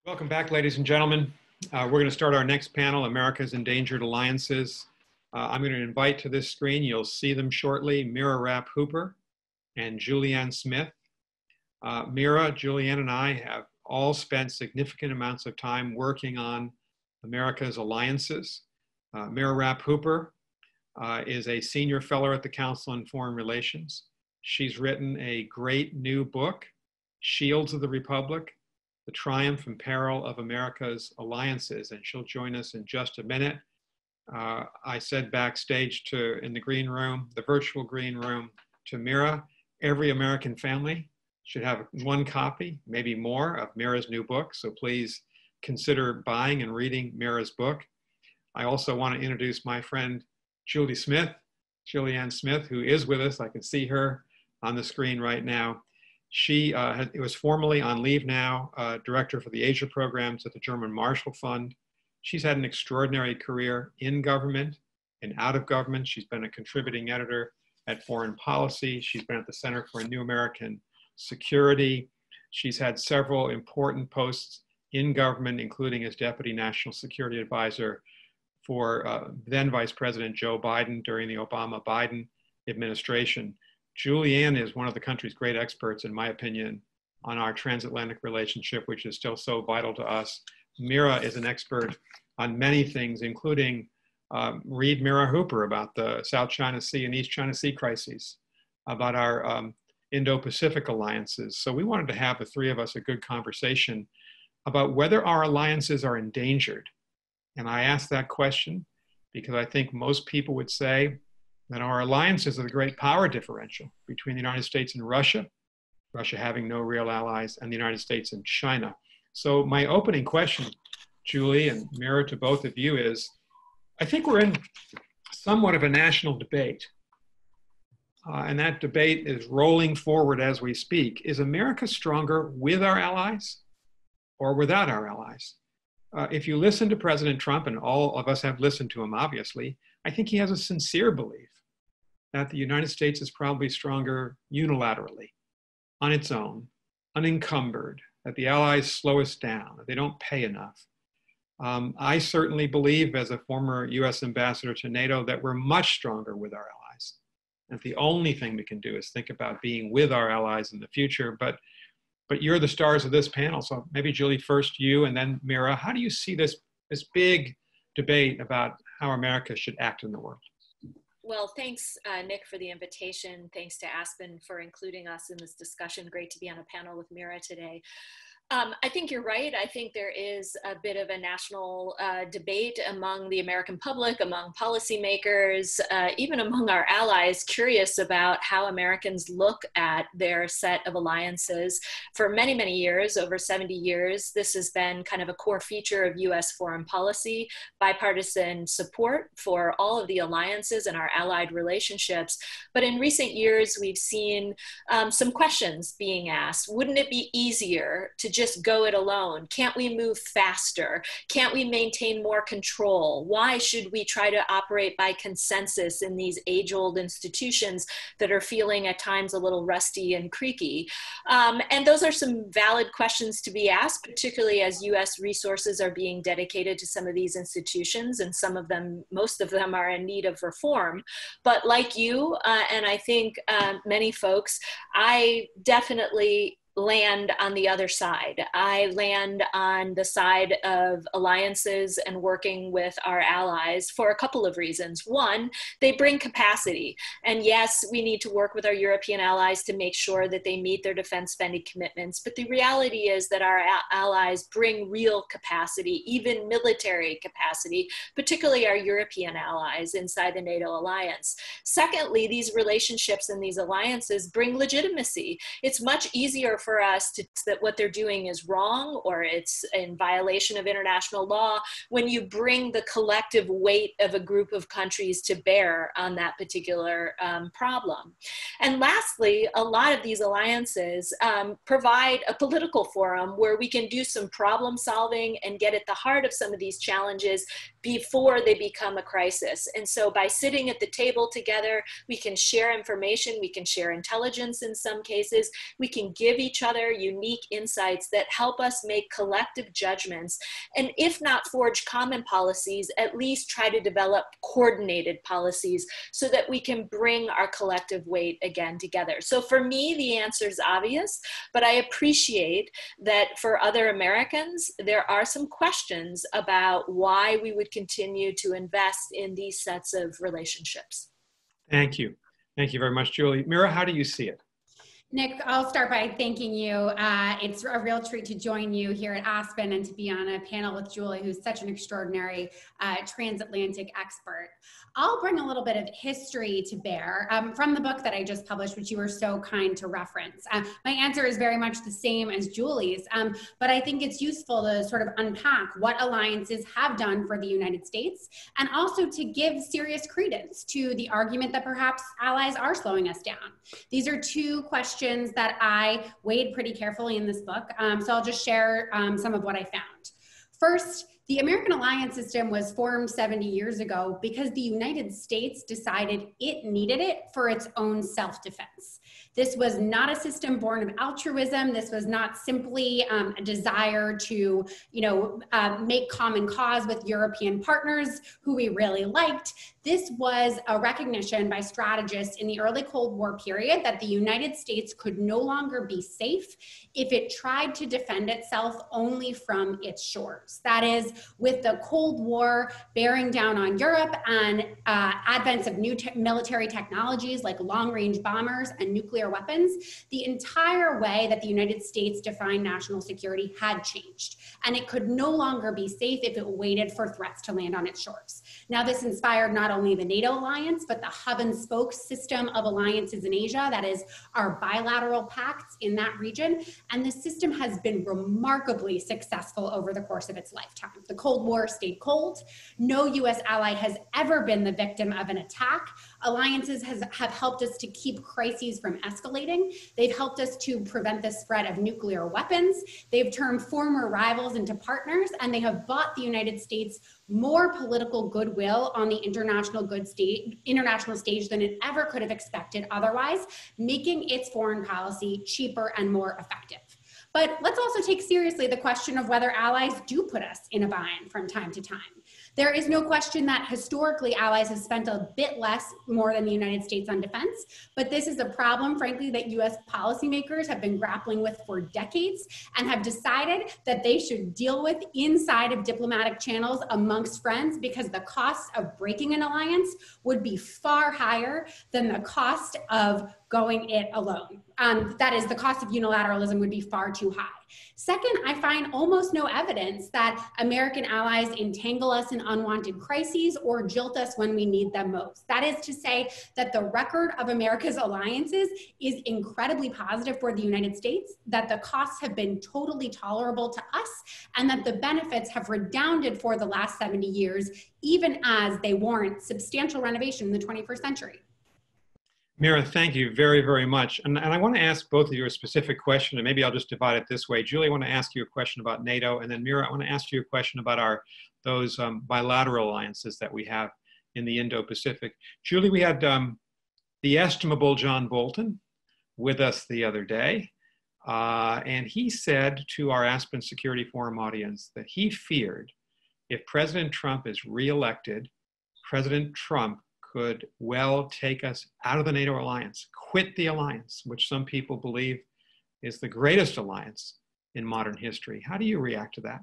Welcome back, ladies and gentlemen. We're going to start our next panel, America's Endangered Alliances. I'm going to invite to this screen, you'll see them shortly, Mira Rapp-Hooper and Julianne Smith. Mira, Julianne, and I have all spent significant amounts of time working on America's alliances. Mira Rapp-Hooper is a senior fellow at the Council on Foreign Relations. She's written a great new book, Shields of the Republic: The Triumph and Peril of America's Alliances, and she'll join us in just a minute. I said backstage in the green room, the virtual green room, to Mira, every American family should have one copy, maybe more, of Mira's new book, so please consider buying and reading Mira's book. I also want to introduce my friend Julianne Smith, who is with us. I can see her on the screen right now. She was formerly on leave now, director for the Asia programs at the German Marshall Fund. She's had an extraordinary career in government and out of government. She's been a contributing editor at Foreign Policy. She's been at the Center for New American Security. She's had several important posts in government, including as Deputy National Security Advisor for then Vice President Joe Biden during the Obama-Biden administration. Julianne is one of the country's great experts, in my opinion, on our transatlantic relationship, which is still so vital to us. Mira is an expert on many things, including read Mira Hooper about the South China Sea and East China Sea crises, about our Indo-Pacific alliances. So we wanted to have, the three of us, a good conversation about whether our alliances are endangered. And I asked that question because I think most people would say that our alliances are the great power differential between the United States and Russia, Russia having no real allies, and the United States and China. So my opening question, Julie and Mira, to both of you is, I think we're in somewhat of a national debate. And that debate is rolling forward as we speak. Is America stronger with our allies or without our allies? If you listen to President Trump, and all of us have listened to him, obviously, I think he has a sincere belief that the United States is probably stronger unilaterally, on its own, unencumbered, that the allies slow us down, that they don't pay enough. I certainly believe, as a former US ambassador to NATO, that we're much stronger with our allies. And the only thing we can do is think about being with our allies in the future. But you're the stars of this panel, so maybe Julie, first you, and then Mira. How do you see this big debate about how America should act in the world? Well, thanks, Nick, for the invitation. Thanks to Aspen for including us in this discussion. Great to be on a panel with Mira today. I think you're right. I think there is a bit of a national debate among the American public, among policymakers, even among our allies, curious about how Americans look at their set of alliances. For many, many years, over 70 years, this has been kind of a core feature of US foreign policy, bipartisan support for all of the alliances and our allied relationships. But in recent years, we've seen some questions being asked. Wouldn't it be easier to just go it alone? Can't we move faster? Can't we maintain more control? Why should we try to operate by consensus in these age-old institutions that are feeling at times a little rusty and creaky? And those are some valid questions to be asked, particularly as US resources are being dedicated to some of these institutions, and some of them, most of them, are in need of reform. But like you, and I think many folks, I definitely land on the other side. I land on the side of alliances and working with our allies for a couple of reasons. One, they bring capacity. And yes, we need to work with our European allies to make sure that they meet their defense spending commitments. But the reality is that our allies bring real capacity, even military capacity, particularly our European allies inside the NATO alliance. Secondly, these relationships and these alliances bring legitimacy. It's much easier for us to say that what they're doing is wrong or it's in violation of international law when you bring the collective weight of a group of countries to bear on that particular problem. And lastly, a lot of these alliances provide a political forum where we can do some problem solving and get at the heart of some of these challenges before they become a crisis. And so by sitting at the table together, we can share information, we can share intelligence in some cases, we can give each each other unique insights that help us make collective judgments, and if not forge common policies, at least try to develop coordinated policies so that we can bring our collective weight again together. So for me, the answer is obvious, but I appreciate that for other Americans, there are some questions about why we would continue to invest in these sets of relationships. Thank you. Thank you very much, Julie. Mira, how do you see it? Nick, I'll start by thanking you. It's a real treat to join you here at Aspen and to be on a panel with Julie, who's such an extraordinary transatlantic expert. I'll bring a little bit of history to bear from the book that I just published, which you were so kind to reference. My answer is very much the same as Julie's, but I think it's useful to sort of unpack what alliances have done for the United States, and also to give serious credence to the argument that perhaps allies are slowing us down. These are two questions that I weighed pretty carefully in this book, so I'll just share some of what I found. First, the American alliance system was formed 70 years ago because the United States decided it needed it for its own self-defense. This was not a system born of altruism. This was not simply a desire to, make common cause with European partners who we really liked. This was a recognition by strategists in the early Cold War period that the United States could no longer be safe if it tried to defend itself only from its shores. That is, with the Cold War bearing down on Europe and advents of new military technologies like long-range bombers and nuclear weapons, the entire way that the United States defined national security had changed, and it could no longer be safe if it waited for threats to land on its shores. Now, this inspired not only the NATO alliance, but the hub and spoke system of alliances in Asia, that is, our bilateral pacts in that region, and the system has been remarkably successful over the course of its lifetime. The Cold War stayed cold. No U.S. ally has ever been the victim of an attack. Alliances have helped us to keep crises from escalating. They've helped us to prevent the spread of nuclear weapons. They've turned former rivals into partners, and they have bought the United States more political goodwill on the international stage than it ever could have expected otherwise, making its foreign policy cheaper and more effective. But let's also take seriously the question of whether allies do put us in a bind from time to time. There is no question that historically allies have spent a bit less more than the United States on defense, but this is a problem, frankly, that US policymakers have been grappling with for decades and have decided that they should deal with inside of diplomatic channels amongst friends, because the cost of breaking an alliance would be far higher than the cost of going it alone. That is, the cost of unilateralism would be far too high. Second, I find almost no evidence that American allies entangle us in unwanted crises or jilt us when we need them most. That is to say that the record of America's alliances is incredibly positive for the United States, that the costs have been totally tolerable to us, and that the benefits have redounded for the last 70 years, even as they warrant substantial renovation in the 21st century. Mira, thank you very, very much. And I want to ask both of you a specific question, and maybe I'll just divide it this way. Julie, I want to ask you a question about NATO, and then Mira, I want to ask you a question about those bilateral alliances that we have in the Indo-Pacific. Julie, we had the estimable John Bolton with us the other day, and he said to our Aspen Security Forum audience that he feared if President Trump is reelected, President Trump could well take us out of the NATO alliance, quit the alliance, which some people believe is the greatest alliance in modern history. How do you react to that?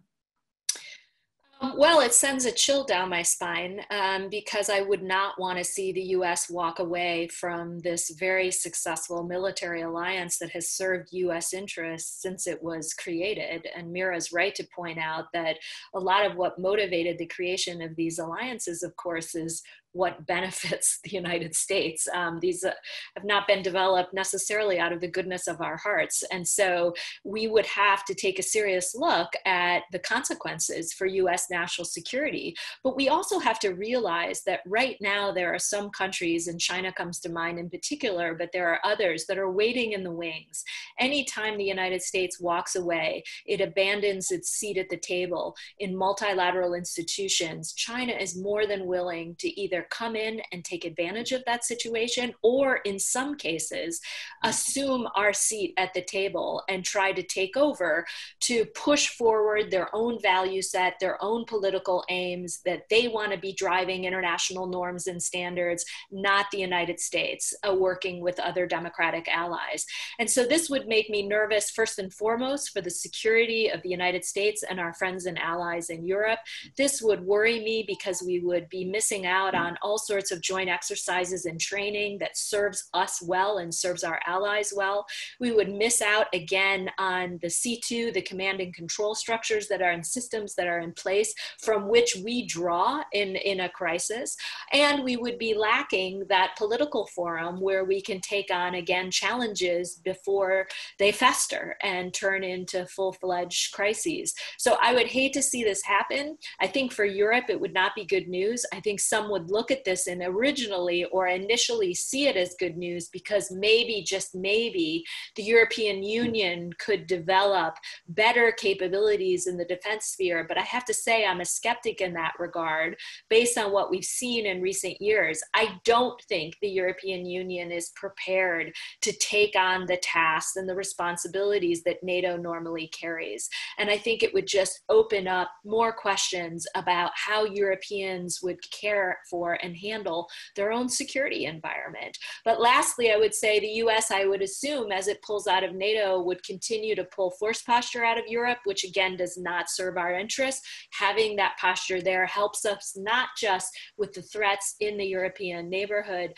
Well, it sends a chill down my spine because I would not want to see the U.S. walk away from this very successful military alliance that has served U.S. interests since it was created. And Mira's right to point out that a lot of what motivated the creation of these alliances, of course, is what benefits the United States. These have not been developed necessarily out of the goodness of our hearts. And so we would have to take a serious look at the consequences for US national security. But we also have to realize that right now there are some countries, and China comes to mind in particular, but there are others that are waiting in the wings. Anytime the United States walks away, it abandons its seat at the table in multilateral institutions. China is more than willing to either either come in and take advantage of that situation, or in some cases, assume our seat at the table and try to take over to push forward their own value set, their own political aims, that they want to be driving international norms and standards, not the United States, working with other democratic allies. And so this would make me nervous, first and foremost, for the security of the United States and our friends and allies in Europe. This would worry me because we would be missing out on all sorts of joint exercises and training that serves us well and serves our allies well. We would miss out again on the C2, the command and control structures that are in systems that are in place from which we draw in a crisis. And we would be lacking that political forum where we can take on, again, challenges before they fester and turn into full-fledged crises. So I would hate to see this happen. I think for Europe, it would not be good news. I think some would look at this and originally or initially see it as good news because maybe, just maybe, the European Union could develop better capabilities in the defense sphere. But I have to say, I'm a skeptic in that regard based on what we've seen in recent years. I don't think the European Union is prepared to take on the tasks and the responsibilities that NATO normally carries. And I think it would just open up more questions about how Europeans would care for and handle their own security environment. But lastly, I would say the US, I would assume, as it pulls out of NATO, would continue to pull force posture out of Europe, which again does not serve our interests. Having that posture there helps us not just with the threats in the European neighborhood,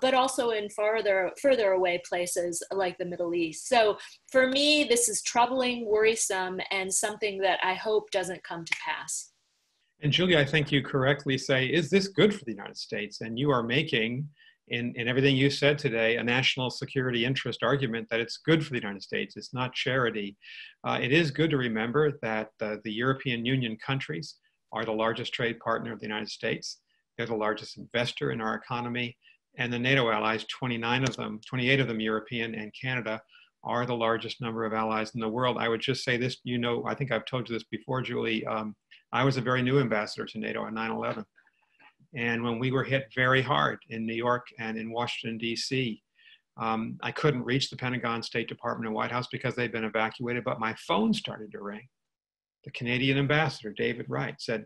but also in further away places like the Middle East. So for me, this is troubling, worrisome, and something that I hope doesn't come to pass. And Julie, I think you correctly say, is this good for the United States? And you are making, in everything you said today, a national security interest argument that it's good for the United States. It's not charity. It is good to remember that the European Union countries are the largest trade partner of the United States. They're the largest investor in our economy. And the NATO allies, 29 of them, 28 of them European and Canada, are the largest number of allies in the world. I would just say this, you know, I think I've told you this before, Julie. I was a very new ambassador to NATO on 9/11. And when we were hit very hard in New York and in Washington, D.C., I couldn't reach the Pentagon, State Department, and White House because they'd been evacuated, but my phone started to ring. The Canadian ambassador, David Wright, said,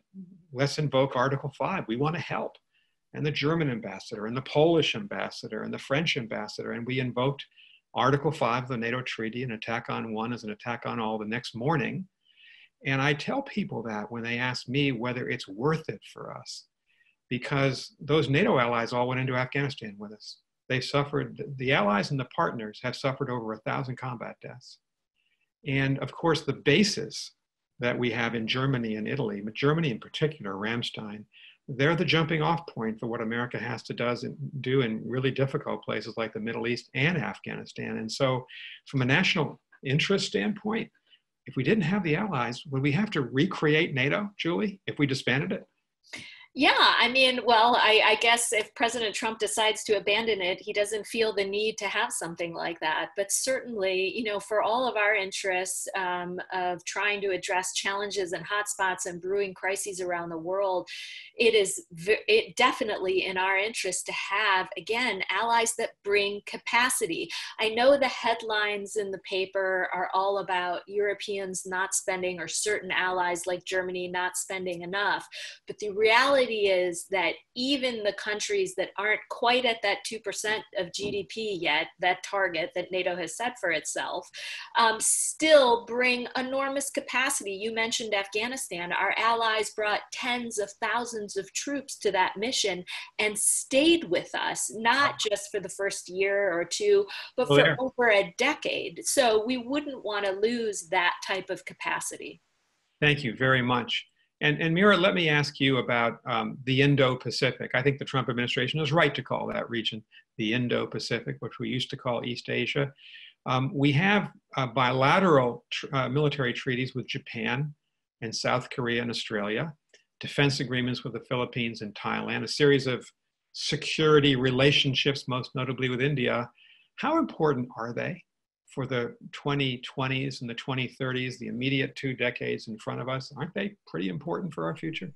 let's invoke Article 5. We want to help. And the German ambassador, and the Polish ambassador, and the French ambassador, and we invoked Article 5 of the NATO treaty. An attack on one is an attack on all the next morning. And I tell people that when they ask me whether it's worth it for us, because those NATO allies all went into Afghanistan with us. They suffered, the allies and the partners have suffered over 1,000 combat deaths. And of course, the bases that we have in Germany and Italy, but Germany in particular, Ramstein, they're the jumping off point for what America has to do in really difficult places like the Middle East and Afghanistan. And so from a national interest standpoint, if we didn't have the allies, would we have to recreate NATO, Julie, if we disbanded it? Yeah, I mean, well, I guess if President Trump decides to abandon it, he doesn't feel the need to have something like that. But certainly, you know, for all of our interests of trying to address challenges and hotspots and brewing crises around the world, it definitely in our interest to have, again, allies that bring capacity. I know the headlines in the paper are all about Europeans not spending, or certain allies like Germany not spending enough. But the reality is that even the countries that aren't quite at that 2% of GDP yet, that target that NATO has set for itself, still bring enormous capacity. You mentioned Afghanistan. Our allies brought tens of thousands of troops to that mission and stayed with us, not just for the first year or two, but for over a decade. So we wouldn't want to lose that type of capacity. Thank you very much. And Mira, let me ask you about the Indo-Pacific. I think the Trump administration is right to call that region the Indo-Pacific, which we used to call East Asia. We have bilateral military treaties with Japan and South Korea and Australia, defense agreements with the Philippines and Thailand, a series of security relationships, most notably with India. How important are they for the 2020s and the 2030s, the immediate 2 decades in front of us? Aren't they pretty important for our future?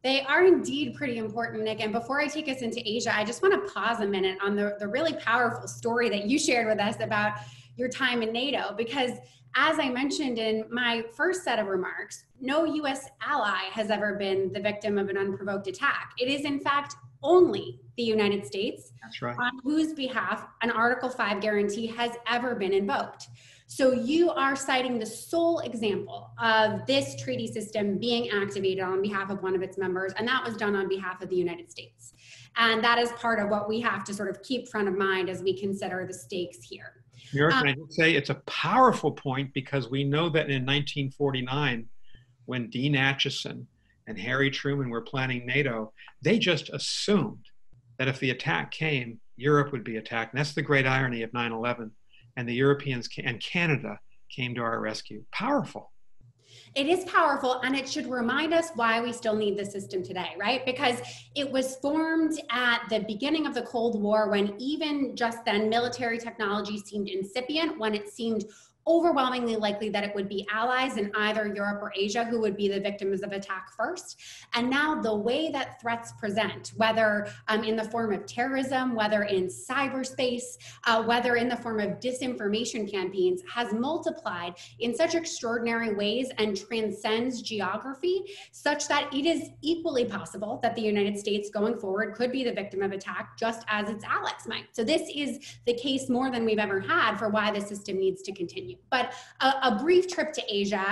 They are indeed pretty important, Nick. And before I take us into Asia, I just want to pause a minute on the really powerful story that you shared with us about your time in NATO, because as I mentioned in my first set of remarks, no US ally has ever been the victim of an unprovoked attack. It is in fact only the United States, that's right, on whose behalf an Article 5 guarantee has ever been invoked. So you are citing the sole example of this treaty system being activated on behalf of one of its members, and that was done on behalf of the United States. And that is part of what we have to sort of keep front of mind as we consider the stakes here. Mira, can I just say it's a powerful point, because we know that in 1949, when Dean Acheson and Harry Truman were planning NATO, they just assumed that if the attack came, Europe would be attacked. And that's the great irony of 9/11. And the Europeans and Canada came to our rescue. Powerful. It is powerful, and it should remind us why we still need the system today, right? Because it was formed at the beginning of the Cold War, when even just then military technology seemed incipient, when it seemed overwhelmingly likely that it would be allies in either Europe or Asia who would be the victims of attack first. And now the way that threats present, whether in the form of terrorism, whether in cyberspace, whether in the form of disinformation campaigns, has multiplied in such extraordinary ways and transcends geography, such that it is equally possible that the United States going forward could be the victim of attack just as its allies might. So this is the case more than we've ever had for why the system needs to continue. But a brief trip to Asia,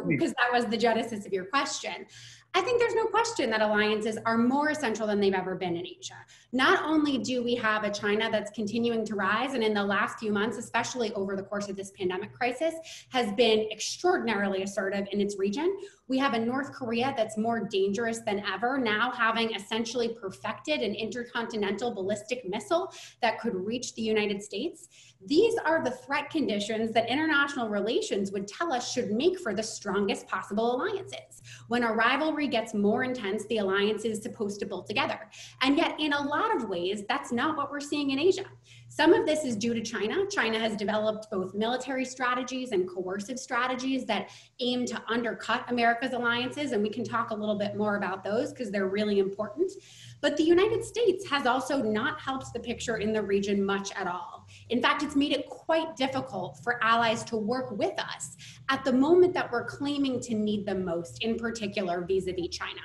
because that was the genesis of your question. I think there's no question that alliances are more essential than they've ever been in Asia. Not only do we have a China that's continuing to rise, and in the last few months, especially over the course of this pandemic crisis, has been extraordinarily assertive in its region. We have a North Korea that's more dangerous than ever, now having essentially perfected an intercontinental ballistic missile that could reach the United States. These are the threat conditions that international relations would tell us should make for the strongest possible alliances. When a rivalry gets more intense, the alliance is supposed to pull together. And yet, in a lot of ways, that's not what we're seeing in Asia. Some of this is due to China. China has developed both military strategies and coercive strategies that aim to undercut America's alliances, and we can talk a little bit more about those because they're really important. But the United States has also not helped the picture in the region much at all. In fact, it's made it quite difficult for allies to work with us at the moment that we're claiming to need them most, in particular vis-a-vis China.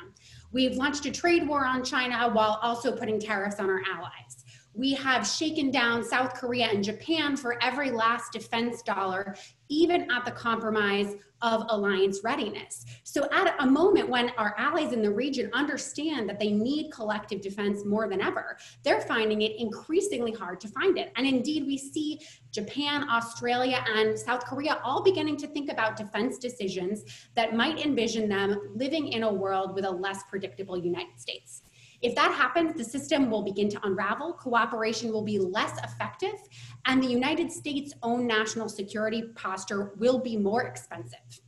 We've launched a trade war on China while also putting tariffs on our allies. We have shaken down South Korea and Japan for every last defense dollar, even at the compromise of alliance readiness. So at a moment when our allies in the region understand that they need collective defense more than ever, they're finding it increasingly hard to find it. And indeed, we see Japan, Australia, and South Korea all beginning to think about defense decisions that might envision them living in a world with a less predictable United States. If that happens, the system will begin to unravel, cooperation will be less effective, and the United States' own national security posture will be more expensive.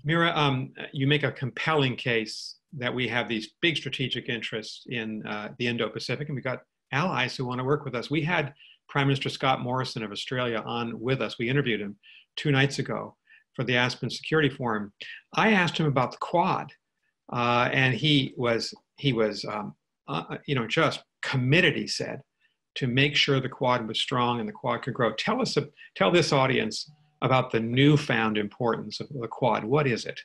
Mira, you make a compelling case that we have these big strategic interests in the Indo-Pacific, and we've got allies who want to work with us. We had Prime Minister Scott Morrison of Australia on with us. We interviewed him 2 nights ago for the Aspen Security Forum. I asked him about the Quad, and he was just committed, he said, to make sure the Quad was strong and the Quad could grow. Tell this audience about the newfound importance of the Quad. What is it?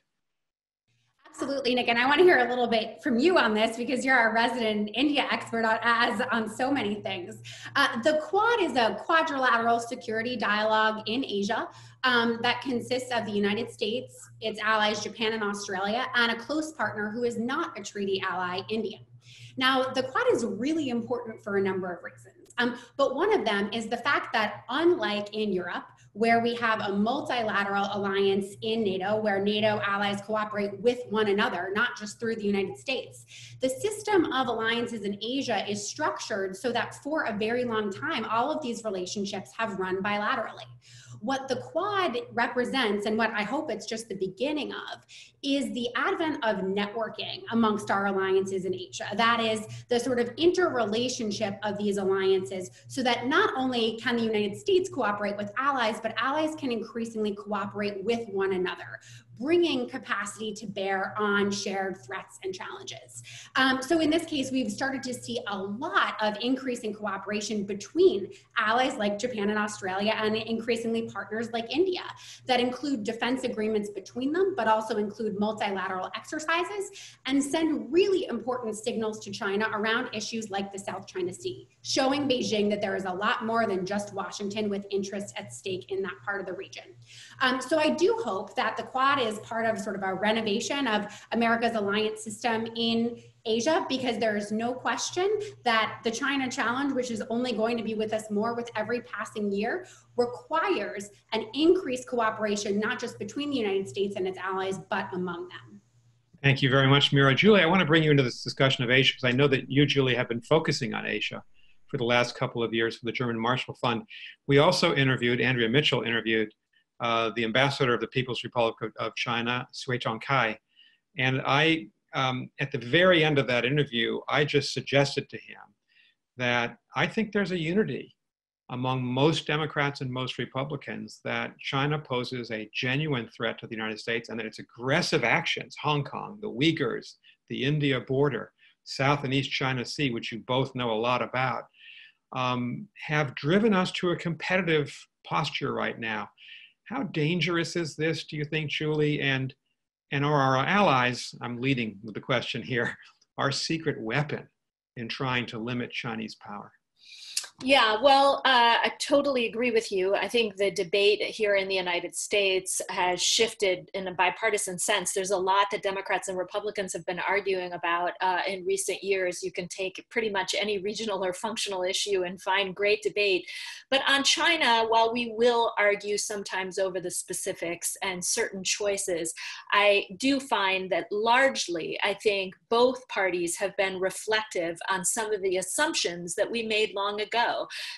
Absolutely, Nick, and I want to hear a little bit from you on this because you're our resident India expert on so many things. The Quad is a quadrilateral security dialogue in Asia that consists of the United States, its allies, Japan and Australia, and a close partner who is not a treaty ally, India. Now, the Quad is really important for a number of reasons, but one of them is the fact that unlike in Europe, where we have a multilateral alliance in NATO, where NATO allies cooperate with one another, not just through the United States, the system of alliances in Asia is structured so that for a very long time, all of these relationships have run bilaterally. What the Quad represents, and what I hope it's just the beginning of, is the advent of networking amongst our alliances in Asia. That is the sort of interrelationship of these alliances so that not only can the United States cooperate with allies, but allies can increasingly cooperate with one another, bringing capacity to bear on shared threats and challenges. So in this case, we've started to see a lot of increasing cooperation between allies like Japan and Australia, and increasingly partners like India, that include defense agreements between them, but also include multilateral exercises, and send really important signals to China around issues like the South China Sea, showing Beijing that there is a lot more than just Washington with interests at stake in that part of the region. So I do hope that the Quad is part of sort of a renovation of America's alliance system in Asia, because there is no question that the China challenge, which is only going to be with us more with every passing year, requires an increased cooperation, not just between the United States and its allies, but among them. Thank you very much, Mira. Julie, I want to bring you into this discussion of Asia, because I know that you, Julie, have been focusing on Asia for the last couple of years for the German Marshall Fund. We also interviewed, Andrea Mitchell interviewed, the ambassador of the People's Republic of China, Sui Zhongkai. And I, at the very end of that interview, I just suggested to him that I think there's a unity among most Democrats and most Republicans that China poses a genuine threat to the United States, and that its aggressive actions, Hong Kong, the Uyghurs, the India border, South and East China Sea, which you both know a lot about, have driven us to a competitive posture right now. How dangerous is this, do you think, Julie? And are our allies, I'm leading with the question here, our secret weapon in trying to limit Chinese power? Yeah, well, I totally agree with you. I think the debate here in the United States has shifted in a bipartisan sense. There's a lot that Democrats and Republicans have been arguing about in recent years. You can take pretty much any regional or functional issue and find great debate. But on China, while we will argue sometimes over the specifics and certain choices, I do find that largely, I think both parties have been reflective on some of the assumptions that we made long ago.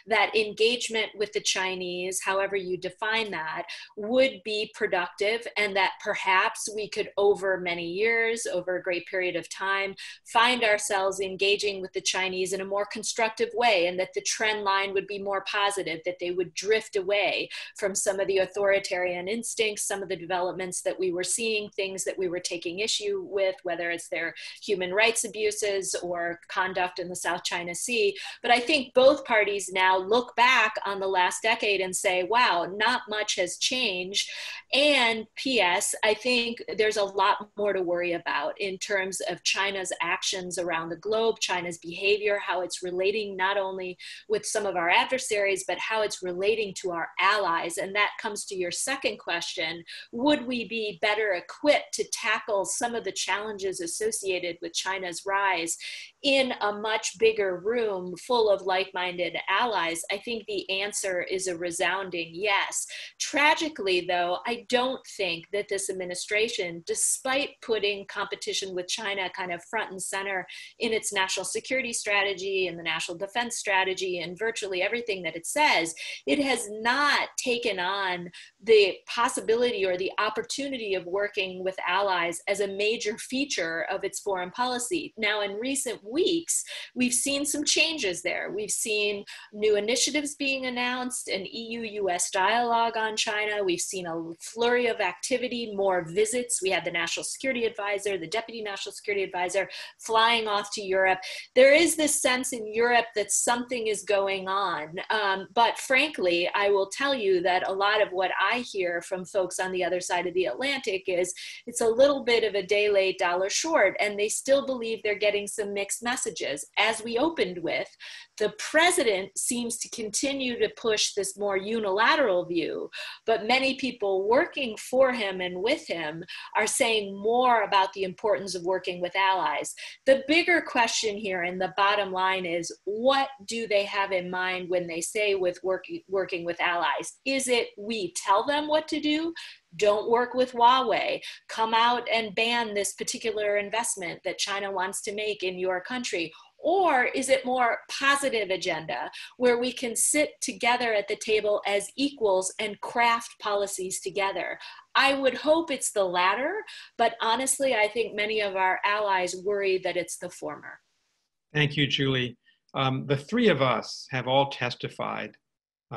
That engagement with the Chinese, however you define that, would be productive, and that perhaps we could, over many years, over a great period of time, find ourselves engaging with the Chinese in a more constructive way, and that the trend line would be more positive, that they would drift away from some of the authoritarian instincts, some of the developments that we were seeing, things that we were taking issue with, whether it's their human rights abuses or conduct in the South China Sea. But I think both parties now look back on the last decade and say, wow, not much has changed. And P.S., I think there's a lot more to worry about in terms of China's actions around the globe, China's behavior, how it's relating not only with some of our adversaries, but how it's relating to our allies. And that comes to your second question. Would we be better equipped to tackle some of the challenges associated with China's rise in a much bigger room full of like-minded allies? I think the answer is a resounding yes. Tragically, though, I don't think that this administration, despite putting competition with China kind of front and center in its national security strategy and the national defense strategy and virtually everything that it says, it has not taken on the possibility or the opportunity of working with allies as a major feature of its foreign policy. Now, in recent weeks, we've seen some changes there. We've seen new initiatives being announced, an EU-US dialogue on China. We've seen a flurry of activity, more visits. We had the National Security Advisor, the Deputy National Security Advisor flying off to Europe. There is this sense in Europe that something is going on. But frankly, I will tell you that a lot of what I hear from folks on the other side of the Atlantic is it's a little bit of a day late, dollar short, and they still believe they're getting some mixed messages. As we opened with, the president seems to continue to push this more unilateral view, but many people working for him and with him are saying more about the importance of working with allies. The bigger question here and the bottom line is, what do they have in mind when they say with working with allies? Is it we tell them what to do? Don't work with Huawei, come out and ban this particular investment that China wants to make in your country? Or is it more positive agenda where we can sit together at the table as equals and craft policies together? I would hope it's the latter, but honestly, I think many of our allies worry that it's the former. Thank you, Julie. The three of us have all testified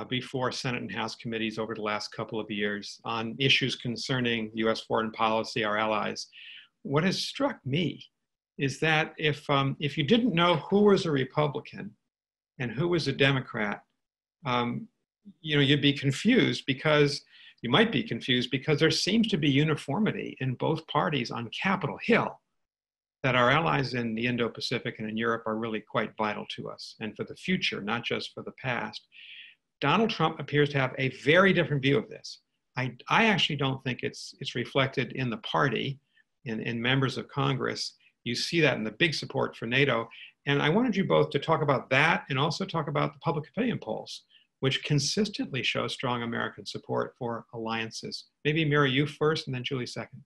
before Senate and House committees over the last couple of years on issues concerning U.S. foreign policy, our allies. What has struck me is that if you didn't know who was a Republican and who was a Democrat, you'd be confused because you might be confused because there seems to be uniformity in both parties on Capitol Hill that our allies in the Indo-Pacific and in Europe are really quite vital to us and for the future, not just for the past. Donald Trump appears to have a very different view of this. I actually don't think it's reflected in the party, in members of Congress. You see that in the big support for NATO. And I wanted you both to talk about that and also talk about the public opinion polls, which consistently show strong American support for alliances. Maybe Mira, you first, and then Julie second.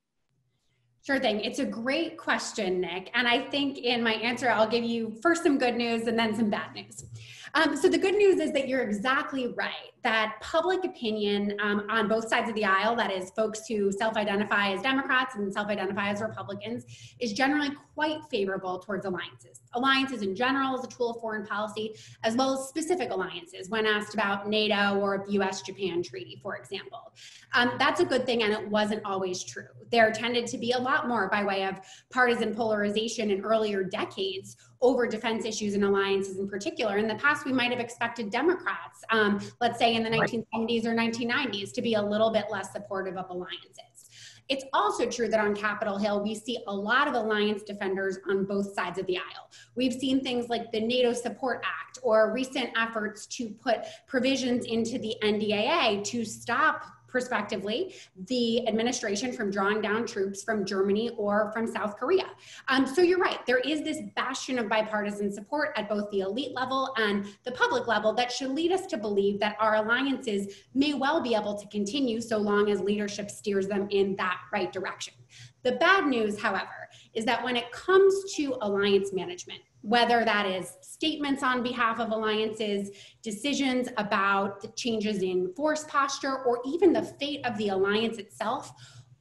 Sure thing. It's a great question, Nick. And I think in my answer, I'll give you first some good news and then some bad news. So the good news is that you're exactly right, that public opinion on both sides of the aisle, that is folks who self-identify as Democrats and self-identify as Republicans, is generally quite favorable towards alliances. Alliances in general as a tool of foreign policy, as well as specific alliances when asked about NATO or the US-Japan treaty, for example. That's a good thing, and it wasn't always true. There tended to be a lot more by way of partisan polarization in earlier decades over defense issues and alliances in particular. In the past, we might have expected Democrats, let's say in the 1970s or 1990s, to be a little bit less supportive of alliances. It's also true that on Capitol Hill, we see a lot of alliance defenders on both sides of the aisle. We've seen things like the NATO Support Act or recent efforts to put provisions into the NDAA to stop prospectively, the administration from drawing down troops from Germany or from South Korea. So you're right, there is this bastion of bipartisan support at both the elite level and the public level that should lead us to believe that our alliances may well be able to continue so long as leadership steers them in that right direction. The bad news, however, is that when it comes to alliance management, whether that is statements on behalf of alliances, decisions about the changes in force posture, or even the fate of the alliance itself,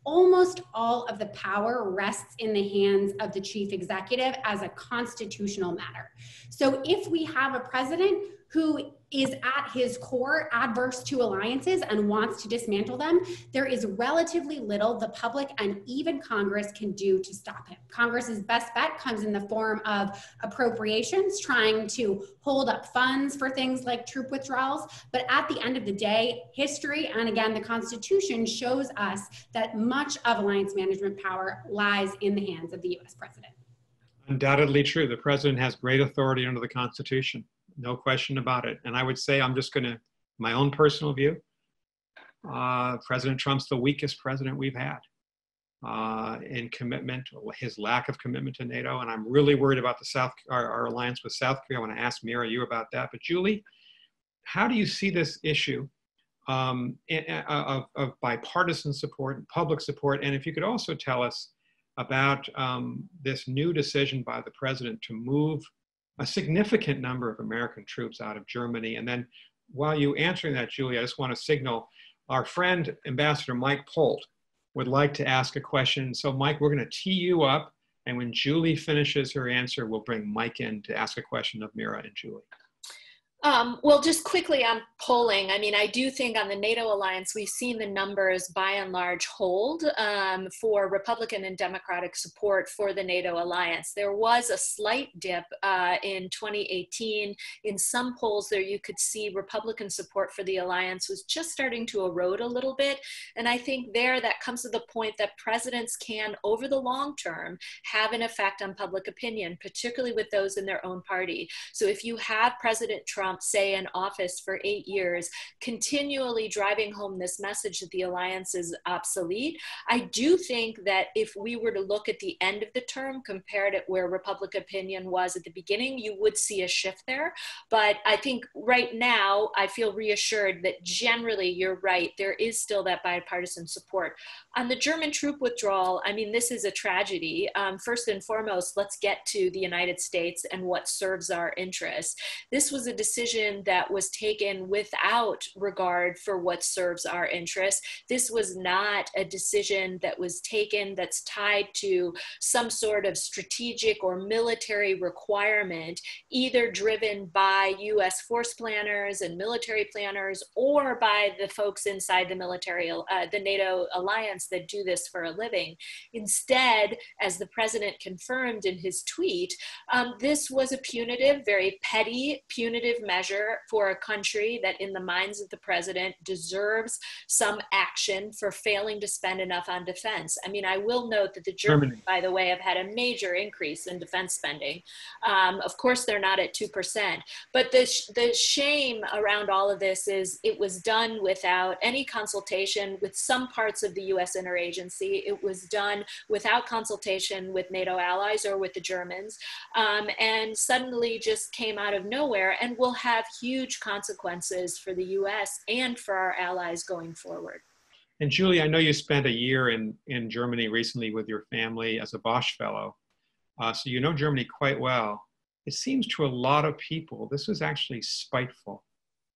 almost all of the power rests in the hands of the chief executive as a constitutional matter. So if we have a president who is at his core adverse to alliances and wants to dismantle them, there is relatively little the public and even Congress can do to stop him. Congress's best bet comes in the form of appropriations, trying to hold up funds for things like troop withdrawals. But at the end of the day, history and again, the Constitution shows us that much of alliance management power lies in the hands of the US president. Undoubtedly true. The president has great authority under the Constitution. No question about it. And I would say, I'm just going to, my own personal view, President Trump's the weakest president we've had in commitment, his lack of commitment to NATO. And I'm really worried about our alliance with South Korea. I want to ask Mira, you about that. But Julie, how do you see this issue of bipartisan support and public support? And if you could also tell us about this new decision by the president to move a significant number of American troops out of Germany. And then while you're answering that, Julie, I just want to signal our friend, Ambassador Mike Polt, would like to ask a question. So Mike, we're going to tee you up. And when Julie finishes her answer, we'll bring Mike in to ask a question of Mira and Julie. Well, just quickly on polling, I mean, I do think on the NATO alliance, we've seen the numbers by and large hold for Republican and Democratic support for the NATO alliance. There was a slight dip in 2018. In some polls there, you could see Republican support for the alliance was just starting to erode a little bit. And I think there that comes to the point that presidents can, over the long term, have an effect on public opinion, particularly with those in their own party. So if you have President Trump, say, in office for 8 years, continually driving home this message that the alliance is obsolete, I do think that if we were to look at the end of the term, compared it where Republican opinion was at the beginning, you would see a shift there. But I think right now, I feel reassured that generally, you're right, there is still that bipartisan support. On the German troop withdrawal, I mean, this is a tragedy. First and foremost, let's get to the United States and what serves our interests. This was a decision decision that was taken without regard for what serves our interests. This was not a decision that was taken that's tied to some sort of strategic or military requirement, either driven by US force planners and military planners or by the folks inside the military, the NATO alliance that do this for a living. Instead, as the president confirmed in his tweet, this was a punitive, very petty, punitive measure for a country that in the minds of the president deserves some action for failing to spend enough on defense. I mean, I will note that the Germans, by the way, have had a major increase in defense spending. Of course, they're not at 2%, but the shame around all of this is it was done without any consultation with some parts of the US interagency. It was done without consultation with NATO allies or with the Germans, and suddenly just came out of nowhere and will have huge consequences for the US and for our allies going forward. And Julie, I know you spent a year in Germany recently with your family as a Bosch Fellow, so you know Germany quite well. It seems to a lot of people this was actually spiteful,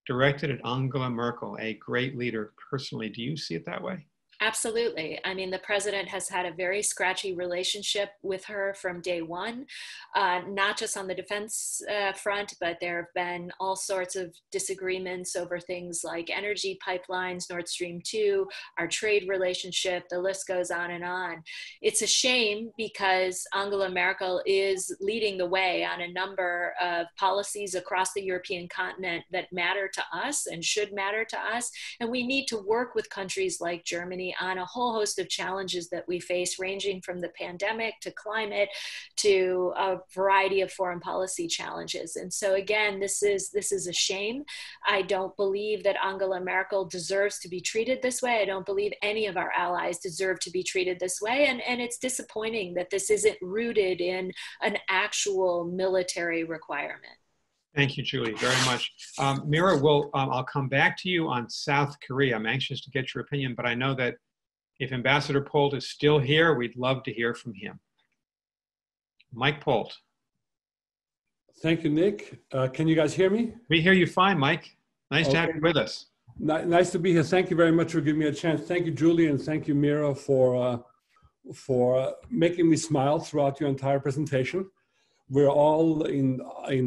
directed at Angela Merkel, a great leader personally. Do you see it that way? Absolutely. I mean, the president has had a very scratchy relationship with her from day one, not just on the defense front, but there have been all sorts of disagreements over things like energy pipelines, Nord Stream 2, our trade relationship, the list goes on and on. It's a shame because Angela Merkel is leading the way on a number of policies across the European continent that matter to us and should matter to us. And we need to work with countries like Germany on a whole host of challenges that we face, ranging from the pandemic to climate to a variety of foreign policy challenges. And so again, this is a shame. I don't believe that Angela Merkel deserves to be treated this way. I don't believe any of our allies deserve to be treated this way. And it's disappointing that this isn't rooted in an actual military requirement. Thank you, Julie, very much. Mira, I'll come back to you on South Korea. I'm anxious to get your opinion, but I know that if Ambassador Polt is still here, we'd love to hear from him. Mike Polt. Thank you, Nick. Can you guys hear me? We hear you fine, Mike. Nice to have you with us. Nice to be here. Thank you very much for giving me a chance. Thank you, Julie, and thank you, Mira, for making me smile throughout your entire presentation. We're all in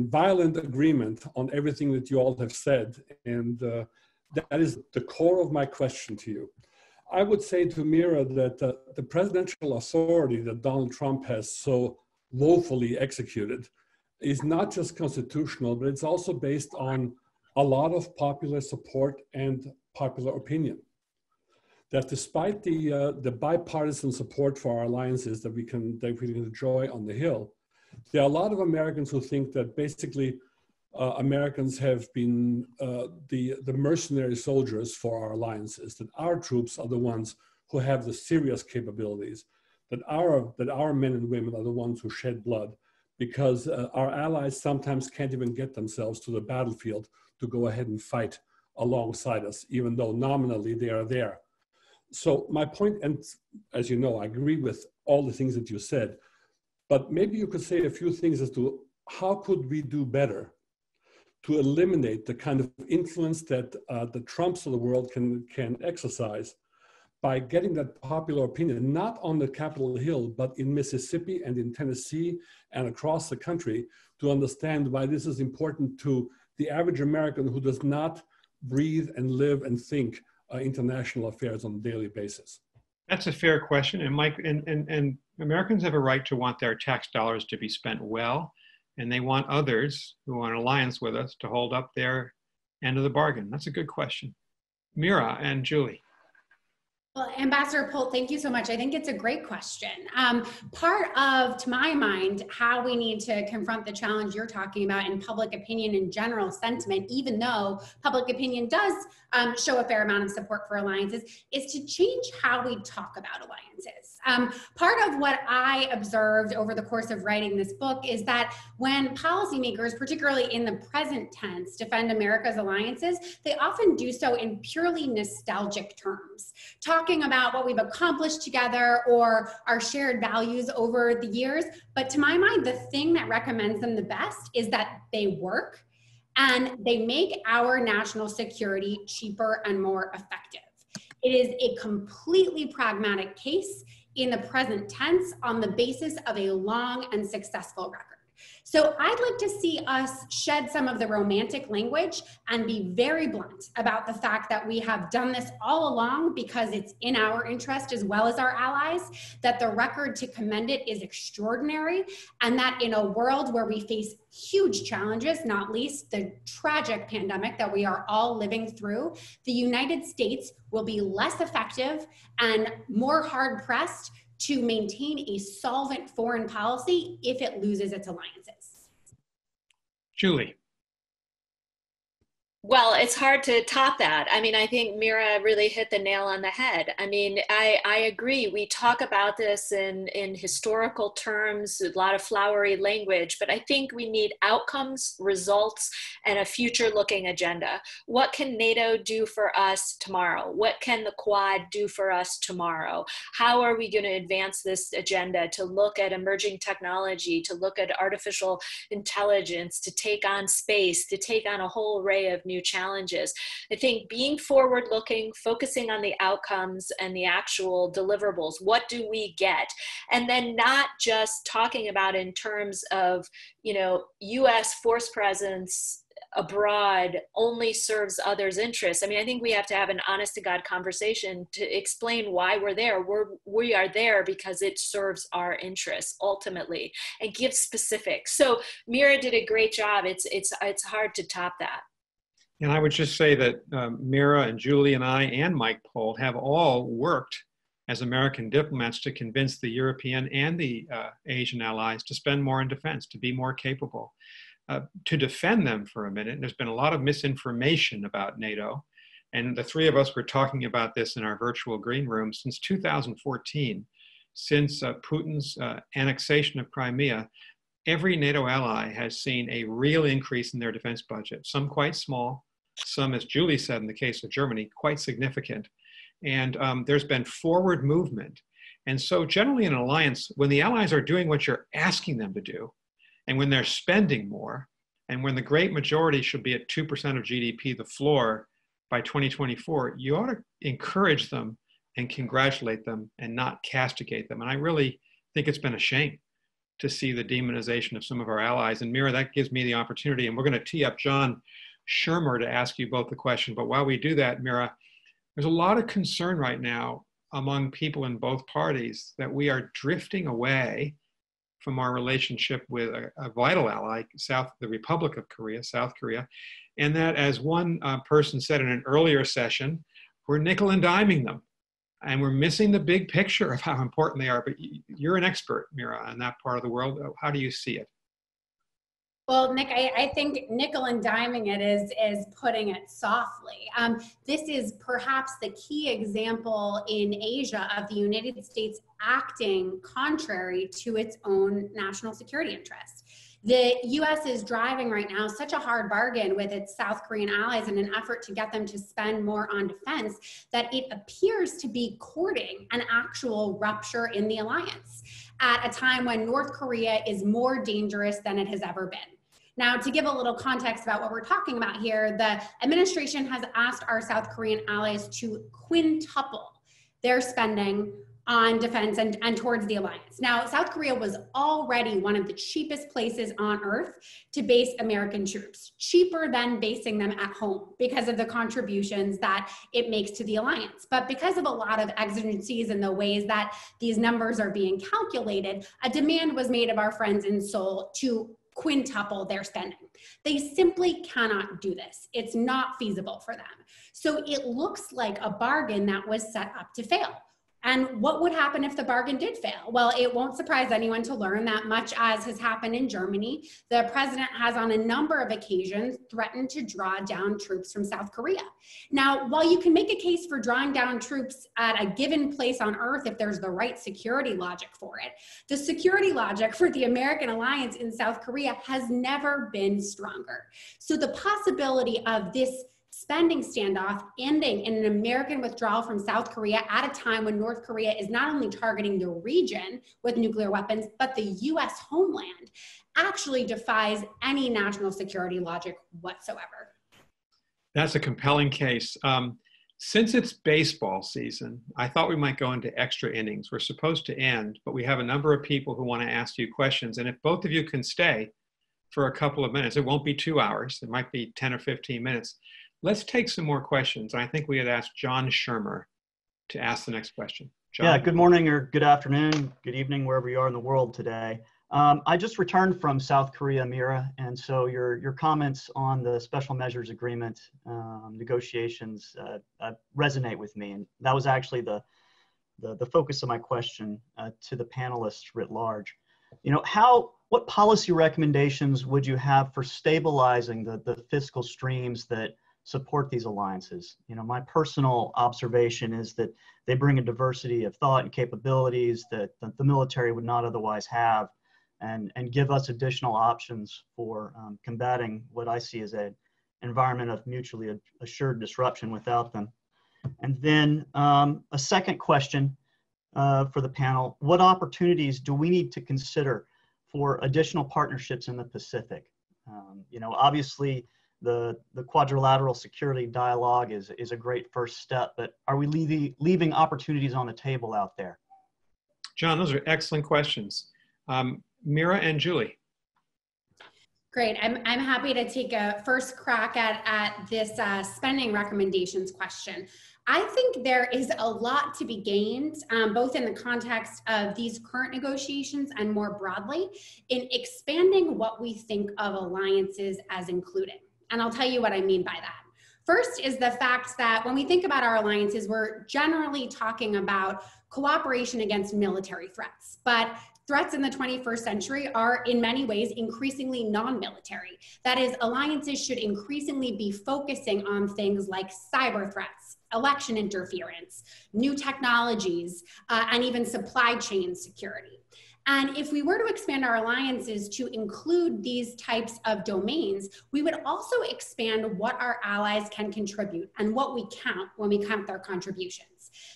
violent agreement on everything that you all have said. And that is the core of my question to you. I would say to Mira that the presidential authority that Donald Trump has so woefully executed is not just constitutional, but it's also based on a lot of popular support and popular opinion. That despite the bipartisan support for our alliances that we can enjoy on the Hill, there are a lot of Americans who think that basically Americans have been the mercenary soldiers for our alliances, that our troops are the ones who have the serious capabilities, that our men and women are the ones who shed blood, because our allies sometimes can't even get themselves to the battlefield to go ahead and fight alongside us, even though nominally they are there. So my point, and as you know, I agree with all the things that you said, but maybe you could say a few things as to how could we do better to eliminate the kind of influence that the Trumps of the world can exercise by getting that popular opinion, not on the Capitol Hill, but in Mississippi and in Tennessee and across the country, to understand why this is important to the average American who does not breathe and live and think international affairs on a daily basis. That's a fair question. And Mike, and Americans have a right to want their tax dollars to be spent well, and they want others who are in alliance with us to hold up their end of the bargain. That's a good question. Mira and Julie. Well, Ambassador Polt, thank you so much. I think it's a great question. Part of, to my mind, how we need to confront the challenge you're talking about in public opinion and general sentiment, even though public opinion does show a fair amount of support for alliances, is to change how we talk about alliances. Part of what I observed over the course of writing this book is that when policymakers, particularly in the present tense, defend America's alliances, they often do so in purely nostalgic terms, talking about what we've accomplished together or our shared values over the years. But to my mind, the thing that recommends them the best is that they work and they make our national security cheaper and more effective. It is a completely pragmatic case in the present tense on the basis of a long and successful record. So I'd like to see us shed some of the romantic language and be very blunt about the fact that we have done this all along because it's in our interest as well as our allies, that the record to commend it is extraordinary, and that in a world where we face huge challenges, not least the tragic pandemic that we are all living through, the United States will be less effective and more hard-pressed to maintain a solvent foreign policy if it loses its alliances. Julie. Well, it's hard to top that. I mean, I think Mira really hit the nail on the head. I mean, I agree. We talk about this in historical terms, a lot of flowery language, but I think we need outcomes, results, and a future-looking agenda. What can NATO do for us tomorrow? What can the Quad do for us tomorrow? How are we going to advance this agenda to look at emerging technology, to look at artificial intelligence, to take on space, to take on a whole array of new challenges? I think being forward-looking, focusing on the outcomes and the actual deliverables, what do we get? And then not just talking about in terms of, you know, US force presence abroad only serves others' interests. I mean, I think we have to have an honest to God conversation to explain why we're there. We are there because it serves our interests ultimately, and give specifics. So Mira did a great job. It's hard to top that. And I would just say that Mira and Julie and I and Mike Pohl have all worked as American diplomats to convince the European and the Asian allies to spend more in defense, to be more capable. To defend them for a minute, there's been a lot of misinformation about NATO. And the three of us were talking about this in our virtual green room since 2014, since Putin's annexation of Crimea. Every NATO ally has seen a real increase in their defense budget, some quite small, some, as Julie said in the case of Germany, quite significant. And there's been forward movement. And so generally in an alliance, when the allies are doing what you're asking them to do, and when they're spending more, and when the great majority should be at 2% of GDP, the floor, by 2024, you ought to encourage them and congratulate them and not castigate them. And I really think it's been a shame to see the demonization of some of our allies. And Mira, that gives me the opportunity, and we're going to tee up John Shermer to ask you both the question. But while we do that, Mira, there's a lot of concern right now among people in both parties that we are drifting away from our relationship with a vital ally, the Republic of Korea, South Korea, and that, as one person said in an earlier session, we're nickel and diming them, and we're missing the big picture of how important they are. But you're an expert, Mira, in that part of the world. How do you see it? Well, Nick, I think nickel and diming it is putting it softly. This is perhaps the key example in Asia of the United States acting contrary to its own national security interests. The U.S. is driving right now such a hard bargain with its South Korean allies in an effort to get them to spend more on defense that it appears to be courting an actual rupture in the alliance at a time when North Korea is more dangerous than it has ever been. Now, to give a little context about what we're talking about here, the administration has asked our South Korean allies to quintuple their spending on defense and towards the alliance. Now, South Korea was already one of the cheapest places on earth to base American troops, cheaper than basing them at home because of the contributions that it makes to the alliance. But because of a lot of exigencies and the ways that these numbers are being calculated, a demand was made of our friends in Seoul to quintuple their spending. They simply cannot do this. It's not feasible for them. So it looks like a bargain that was set up to fail. And what would happen if the bargain did fail? Well, it won't surprise anyone to learn that, much as has happened in Germany, the president has on a number of occasions threatened to draw down troops from South Korea. Now, while you can make a case for drawing down troops at a given place on earth if there's the right security logic for it, the security logic for the American alliance in South Korea has never been stronger. So the possibility of this spending standoff ending in an American withdrawal from South Korea at a time when North Korea is not only targeting the region with nuclear weapons, but the US homeland, actually defies any national security logic whatsoever. That's a compelling case. Since it's baseball season, I thought we might go into extra innings. We're supposed to end, but we have a number of people who want to ask you questions. And if both of you can stay for a couple of minutes, it won't be 2 hours, it might be 10 or 15 minutes. Let's take some more questions. I think we had asked John Shermer to ask the next question. John? Yeah, good morning or good afternoon, good evening, wherever you are in the world today. I just returned from South Korea, Mira, and so your comments on the special measures agreement negotiations resonate with me, and that was actually the focus of my question to the panelists writ large. You know, what policy recommendations would you have for stabilizing the fiscal streams that support these alliances? You know, my personal observation is that they bring a diversity of thought and capabilities that the military would not otherwise have, and give us additional options for combating what I see as an environment of mutually assured disruption without them. And then a second question for the panel: what opportunities do we need to consider for additional partnerships in the Pacific? You know, obviously the quadrilateral security dialogue is a great first step, but are we leaving opportunities on the table out there? John, those are excellent questions. Mira and Julie. Great. I'm happy to take a first crack at this spending recommendations question. I think there is a lot to be gained, both in the context of these current negotiations and more broadly, in expanding what we think of alliances as including. And I'll tell you what I mean by that. First is the fact that when we think about our alliances, we're generally talking about cooperation against military threats, but threats in the 21st century are in many ways increasingly non-military. That is, alliances should increasingly be focusing on things like cyber threats, election interference, new technologies, and even supply chain security. And if we were to expand our alliances to include these types of domains, we would also expand what our allies can contribute and what we count when we count their contributions.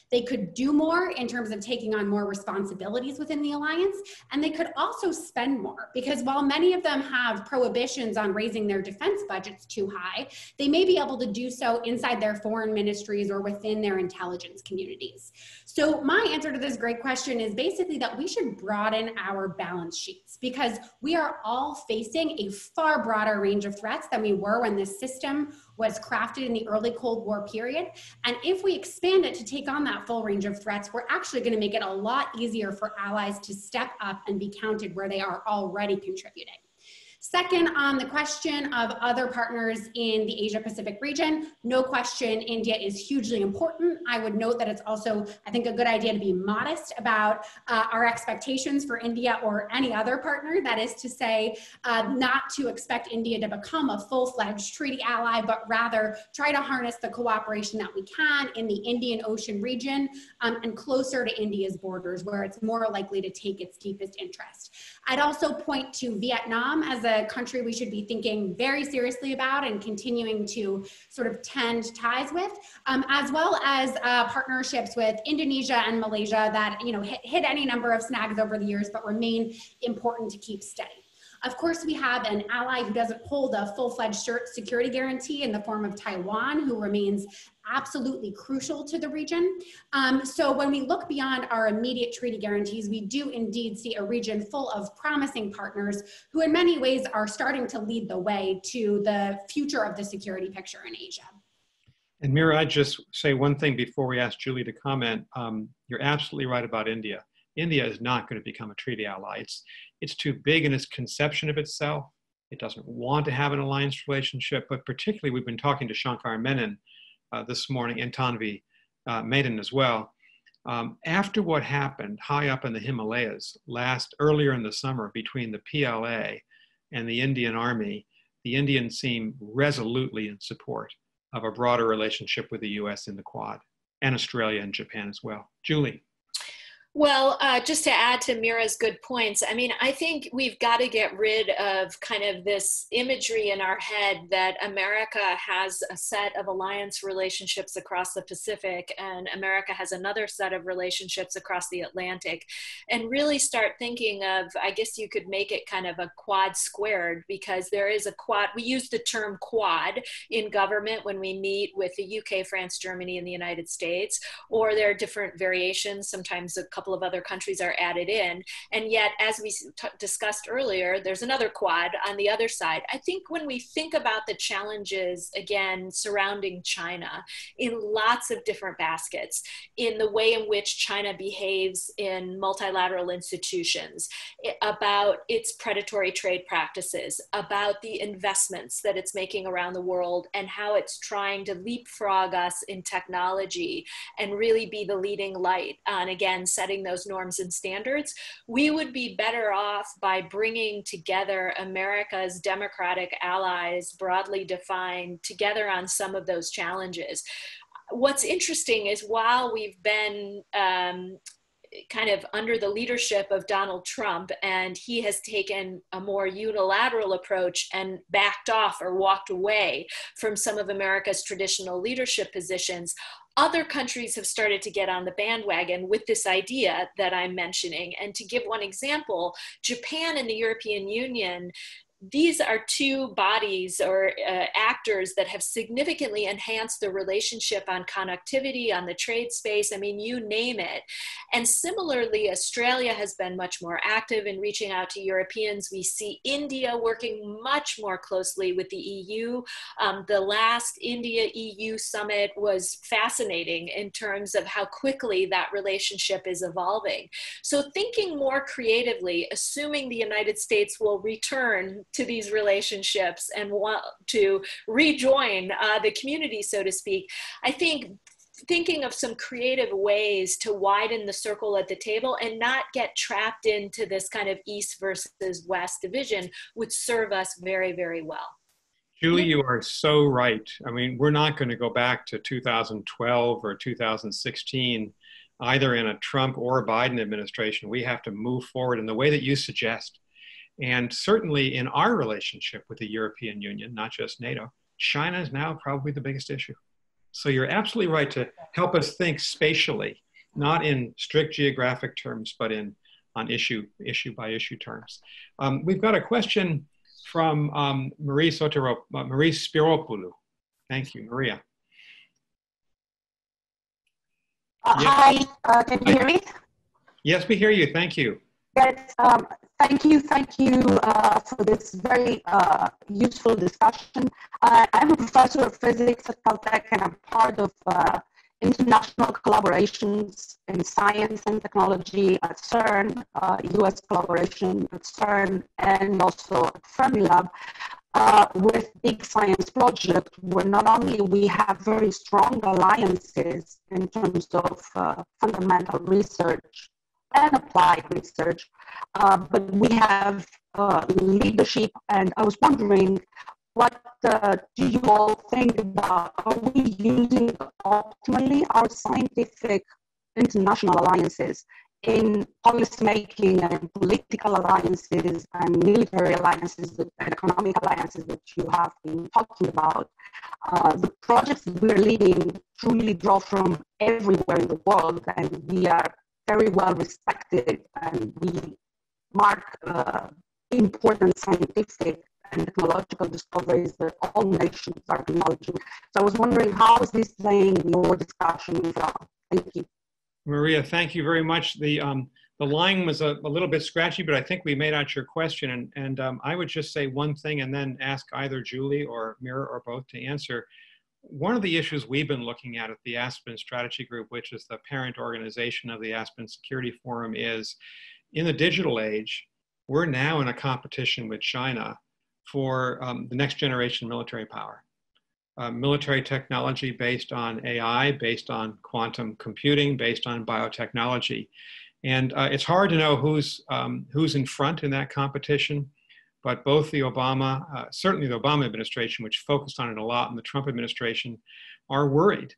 They could do more in terms of taking on more responsibilities within the alliance, and they could also spend more, because while many of them have prohibitions on raising their defense budgets too high, they may be able to do so inside their foreign ministries or within their intelligence communities. So my answer to this great question is basically that we should broaden our balance sheets, because we are all facing a far broader range of threats than we were when this system was crafted in the early Cold War period. And if we expand it to take on that full range of threats, we're actually going to make it a lot easier for allies to step up and be counted where they are already contributing. Second, on the question of other partners in the Asia-Pacific region, no question, India is hugely important. I would note that it's also, I think, a good idea to be modest about our expectations for India or any other partner. That is to say, not to expect India to become a full-fledged treaty ally, but rather try to harness the cooperation that we can in the Indian Ocean region and closer to India's borders, where it's more likely to take its deepest interest. I'd also point to Vietnam as a country we should be thinking very seriously about and continuing to sort of tend ties with, as well as partnerships with Indonesia and Malaysia that, you know, hit any number of snags over the years, but remain important to keep steady. Of course, we have an ally who doesn't hold a full-fledged security guarantee in the form of Taiwan, who remains absolutely crucial to the region. So when we look beyond our immediate treaty guarantees, we do indeed see a region full of promising partners who in many ways are starting to lead the way to the future of the security picture in Asia. And Mira, I'd just say one thing before we ask Julie to comment. You're absolutely right about India. India is not going to become a treaty ally. It's too big in its conception of itself. It doesn't want to have an alliance relationship, but particularly we've been talking to Shankar Menon this morning, and Tanvi Maiden as well. After what happened high up in the Himalayas earlier in the summer between the PLA and the Indian Army, the Indians seem resolutely in support of a broader relationship with the US in the Quad, and Australia and Japan as well. Julie. Well, just to add to Mira's good points, I mean, I think we've got to get rid of kind of this imagery in our head that America has a set of alliance relationships across the Pacific and America has another set of relationships across the Atlantic, and really start thinking of, I guess you could make it kind of a quad squared, because there is a quad. We use the term quad in government when we meet with the UK, France, Germany, and the United States, or there are different variations. Sometimes a couple of other countries are added in. And yet, as we discussed earlier, there's another quad on the other side. I think when we think about the challenges, again, surrounding China in lots of different baskets, in the way in which China behaves in multilateral institutions, about its predatory trade practices, about the investments that it's making around the world, and how it's trying to leapfrog us in technology and really be the leading light on, again, setting those norms and standards, we would be better off by bringing together America's democratic allies, broadly defined, together on some of those challenges. What's interesting is while we've been kind of under the leadership of Donald Trump, and he has taken a more unilateral approach and backed off or walked away from some of America's traditional leadership positions, other countries have started to get on the bandwagon with this idea that I'm mentioning. And to give one example, Japan and the European Union, these are two bodies or actors that have significantly enhanced the relationship on connectivity, on the trade space, I mean, you name it. And similarly, Australia has been much more active in reaching out to Europeans. We see India working much more closely with the EU. The last India-EU summit was fascinating in terms of how quickly that relationship is evolving. So thinking more creatively, assuming the United States will return to these relationships and want to rejoin the community, so to speak, I think thinking of some creative ways to widen the circle at the table and not get trapped into this kind of East versus West division would serve us very, very well. Julie, you are so right. I mean, we're not going to go back to 2012 or 2016, either in a Trump or a Biden administration. We have to move forward in the way that you suggest. And certainly in our relationship with the European Union, not just NATO, China is now probably the biggest issue. So you're absolutely right to help us think spatially, not in strict geographic terms, but on issue by issue terms. We've got a question from Marie Spiropoulou. Thank you, Maria. Hi, can you hear me? Yes, we hear you. Thank you. Yes, thank you for this very useful discussion. I'm a professor of physics at Caltech, and I'm part of international collaborations in science and technology at CERN, US collaboration at CERN, and also at Fermilab, with big science projects where not only we have very strong alliances in terms of fundamental research and applied research, but we have leadership. And I was wondering, what do you all think about? Are we using optimally our scientific international alliances in policymaking and political alliances and military alliances and economic alliances that you have been talking about? The projects that we're leading truly draw from everywhere in the world, and we are very well respected, and we mark important scientific and technological discoveries that all nations are acknowledging. So I was wondering, how is this playing in your discussion as well? Thank you. Maria, thank you very much. The line was a little bit scratchy, but I think we made out your question. And I would just say one thing and then ask either Julie or Mira or both to answer. One of the issues we've been looking at the Aspen Strategy Group, which is the parent organization of the Aspen Security Forum, is in the digital age, we're now in a competition with China for the next generation military power. Military technology based on AI, based on quantum computing, based on biotechnology. And it's hard to know who's in front in that competition. But both the certainly the Obama administration, which focused on it a lot, and the Trump administration are worried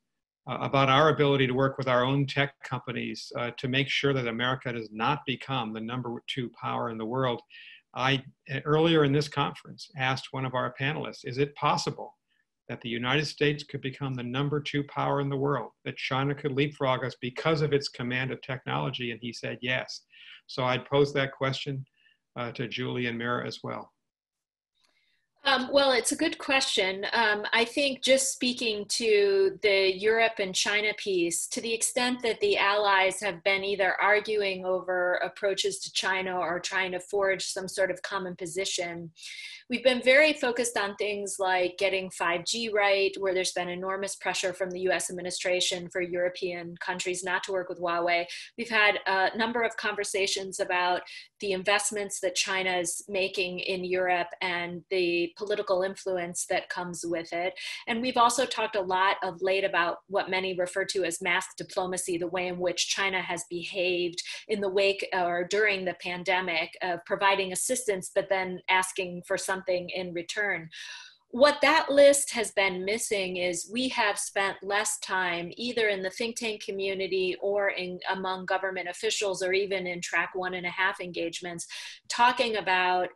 about our ability to work with our own tech companies to make sure that America does not become the #2 power in the world. I, earlier in this conference, asked one of our panelists, is it possible that the United States could become the #2 power in the world, that China could leapfrog us because of its command of technology? And he said yes. So I'd pose that question to Julie and Mira as well. Well, it's a good question. I think just speaking to the Europe and China piece, to the extent that the allies have been either arguing over approaches to China or trying to forge some sort of common position, we've been very focused on things like getting 5G right, where there's been enormous pressure from the US administration for European countries not to work with Huawei. We've had a number of conversations about the investments that China is making in Europe and the political influence that comes with it. And we've also talked a lot of late about what many refer to as mask diplomacy, the way in which China has behaved in the wake or during the pandemic of providing assistance, but then asking for something in return. What that list has been missing is we have spent less time either in the think tank community or among government officials or even in track 1.5 engagements talking about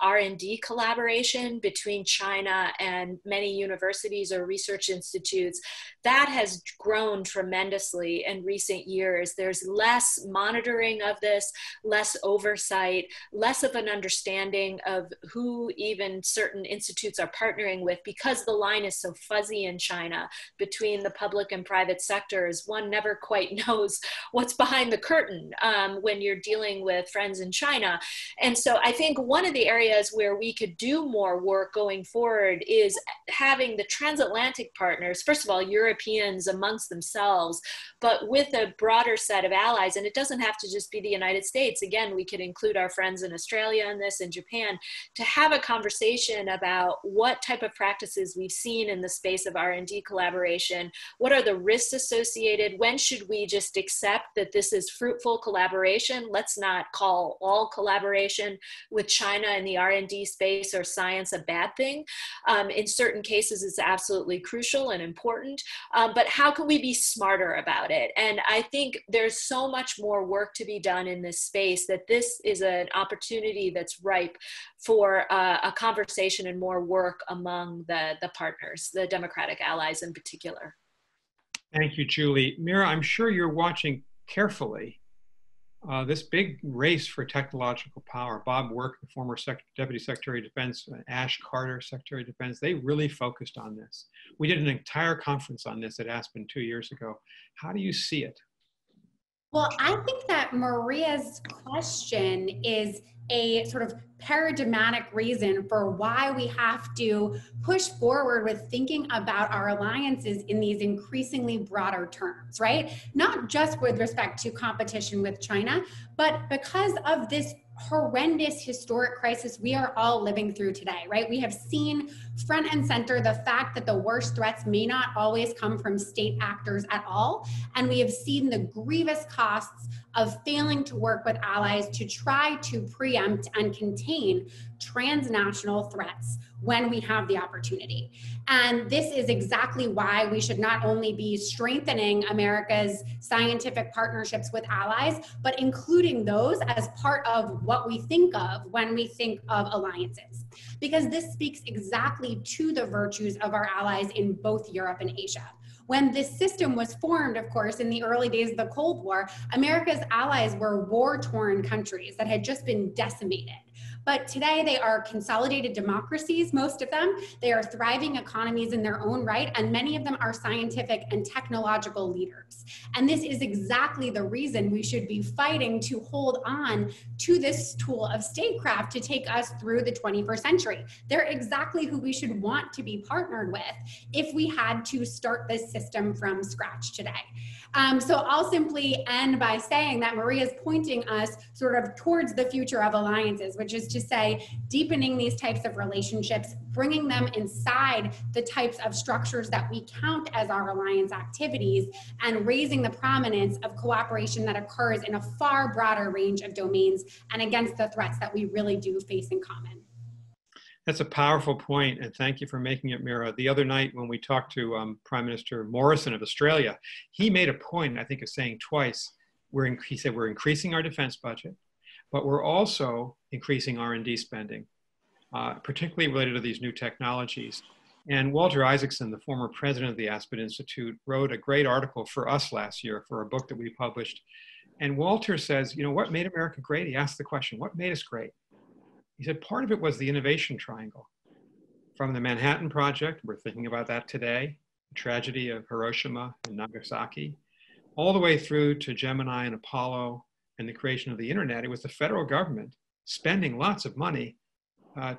R&D collaboration between China and many universities or research institutes. That has grown tremendously in recent years. There's less monitoring of this, less oversight, less of an understanding of who even certain institutes are partnering with, because the line is so fuzzy in China between the public and private sectors. One never quite knows what's behind the curtain when you're dealing with friends in China. And so I think one of the areas where we could do more work going forward is having the transatlantic partners, first of all, Europeans amongst themselves, but with a broader set of allies. And it doesn't have to just be the United States. Again, we could include our friends in Australia in this, and Japan, to have a conversation about what type of practices we've seen in the space of R&D collaboration. What are the risks associated? When should we just accept that this is fruitful collaboration? Let's not call all collaboration with China in the R&D space or science a bad thing. In certain cases, it's absolutely crucial and important, but how can we be smarter about it? And I think there's so much more work to be done in this space that this is an opportunity that's ripe for a conversation and more work among the partners, the democratic allies in particular. Thank you, Julie. Mira, I'm sure you're watching carefully this big race for technological power. Bob Work, the former Deputy Secretary of Defense, Ash Carter, Secretary of Defense, they really focused on this. We did an entire conference on this at Aspen 2 years ago. How do you see it? Well, I think that Maria's question is a sort of paradigmatic reason for why we have to push forward with thinking about our alliances in these increasingly broader terms, right? Not just with respect to competition with China, but because of this horrendous historic crisis we are all living through today, right? We have seen front and center the fact that the worst threats may not always come from state actors at all. And we have seen the grievous costs of failing to work with allies to try to preempt and contain transnational threats when we have the opportunity. And this is exactly why we should not only be strengthening America's scientific partnerships with allies, but including those as part of what we think of when we think of alliances. Because this speaks exactly to the virtues of our allies in both Europe and Asia. When this system was formed, of course, in the early days of the Cold War, America's allies were war-torn countries that had just been decimated. But today they are consolidated democracies, most of them. They are thriving economies in their own right, and many of them are scientific and technological leaders. And this is exactly the reason we should be fighting to hold on to this tool of statecraft to take us through the 21st century. They're exactly who we should want to be partnered with if we had to start this system from scratch today. So I'll simply end by saying that Maria is pointing us sort of towards the future of alliances, which is to say deepening these types of relationships, bringing them inside the types of structures that we count as our alliance activities, and raising the prominence of cooperation that occurs in a far broader range of domains and against the threats that we really do face in common. That's a powerful point, and thank you for making it, Mira. The other night when we talked to Prime Minister Morrison of Australia, he made a point, I think, of saying twice, he said we're increasing our defense budget, but we're also increasing R&D spending, particularly related to these new technologies. And Walter Isaacson, the former president of the Aspen Institute, wrote a great article for us last year for a book that we published. And Walter says, you know, what made America great? He asked the question, what made us great? He said part of it was the innovation triangle. From the Manhattan Project, we're thinking about that today, the tragedy of Hiroshima and Nagasaki, all the way through to Gemini and Apollo and the creation of the internet. It was the federal government spending lots of money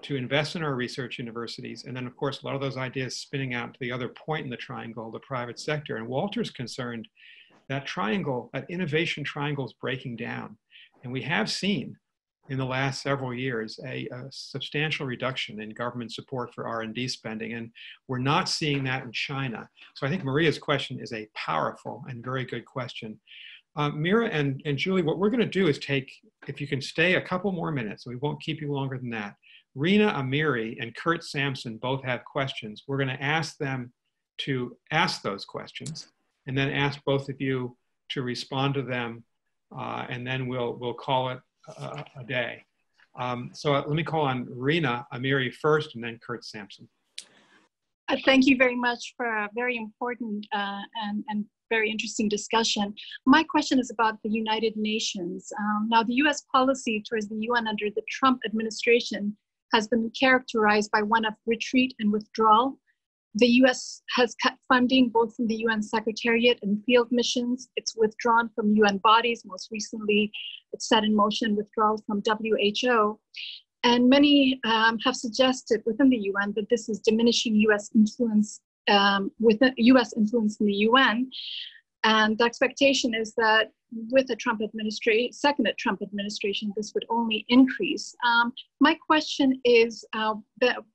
to invest in our research universities. And then of course, a lot of those ideas spinning out to the other point in the triangle, the private sector. And Walter's concerned that triangle, that innovation triangle is breaking down. And we have seen in the last several years a substantial reduction in government support for R&D spending, and we're not seeing that in China. So I think Maria's question is a powerful and very good question. Mira and Julie, what we're going to do is take, if you can stay a couple more minutes, we won't keep you longer than that. Rena Amiri and Kurt Sampson both have questions. We're going to ask them to ask those questions, and then ask both of you to respond to them, and then we'll call it a day. So let me call on Rena Amiri first, and then Kurt Sampson. Thank you very much for a very important and very interesting discussion. My question is about the United Nations. Now, the US policy towards the UN under the Trump administration has been characterized by one of retreat and withdrawal. The US has cut funding both from the UN Secretariat and field missions. It's withdrawn from UN bodies. Most recently, it set in motion withdrawal from WHO. And many have suggested within the UN that this is diminishing US influence within US influence in the UN. And the expectation is that with the Trump administration, second Trump administration, this would only increase. My question is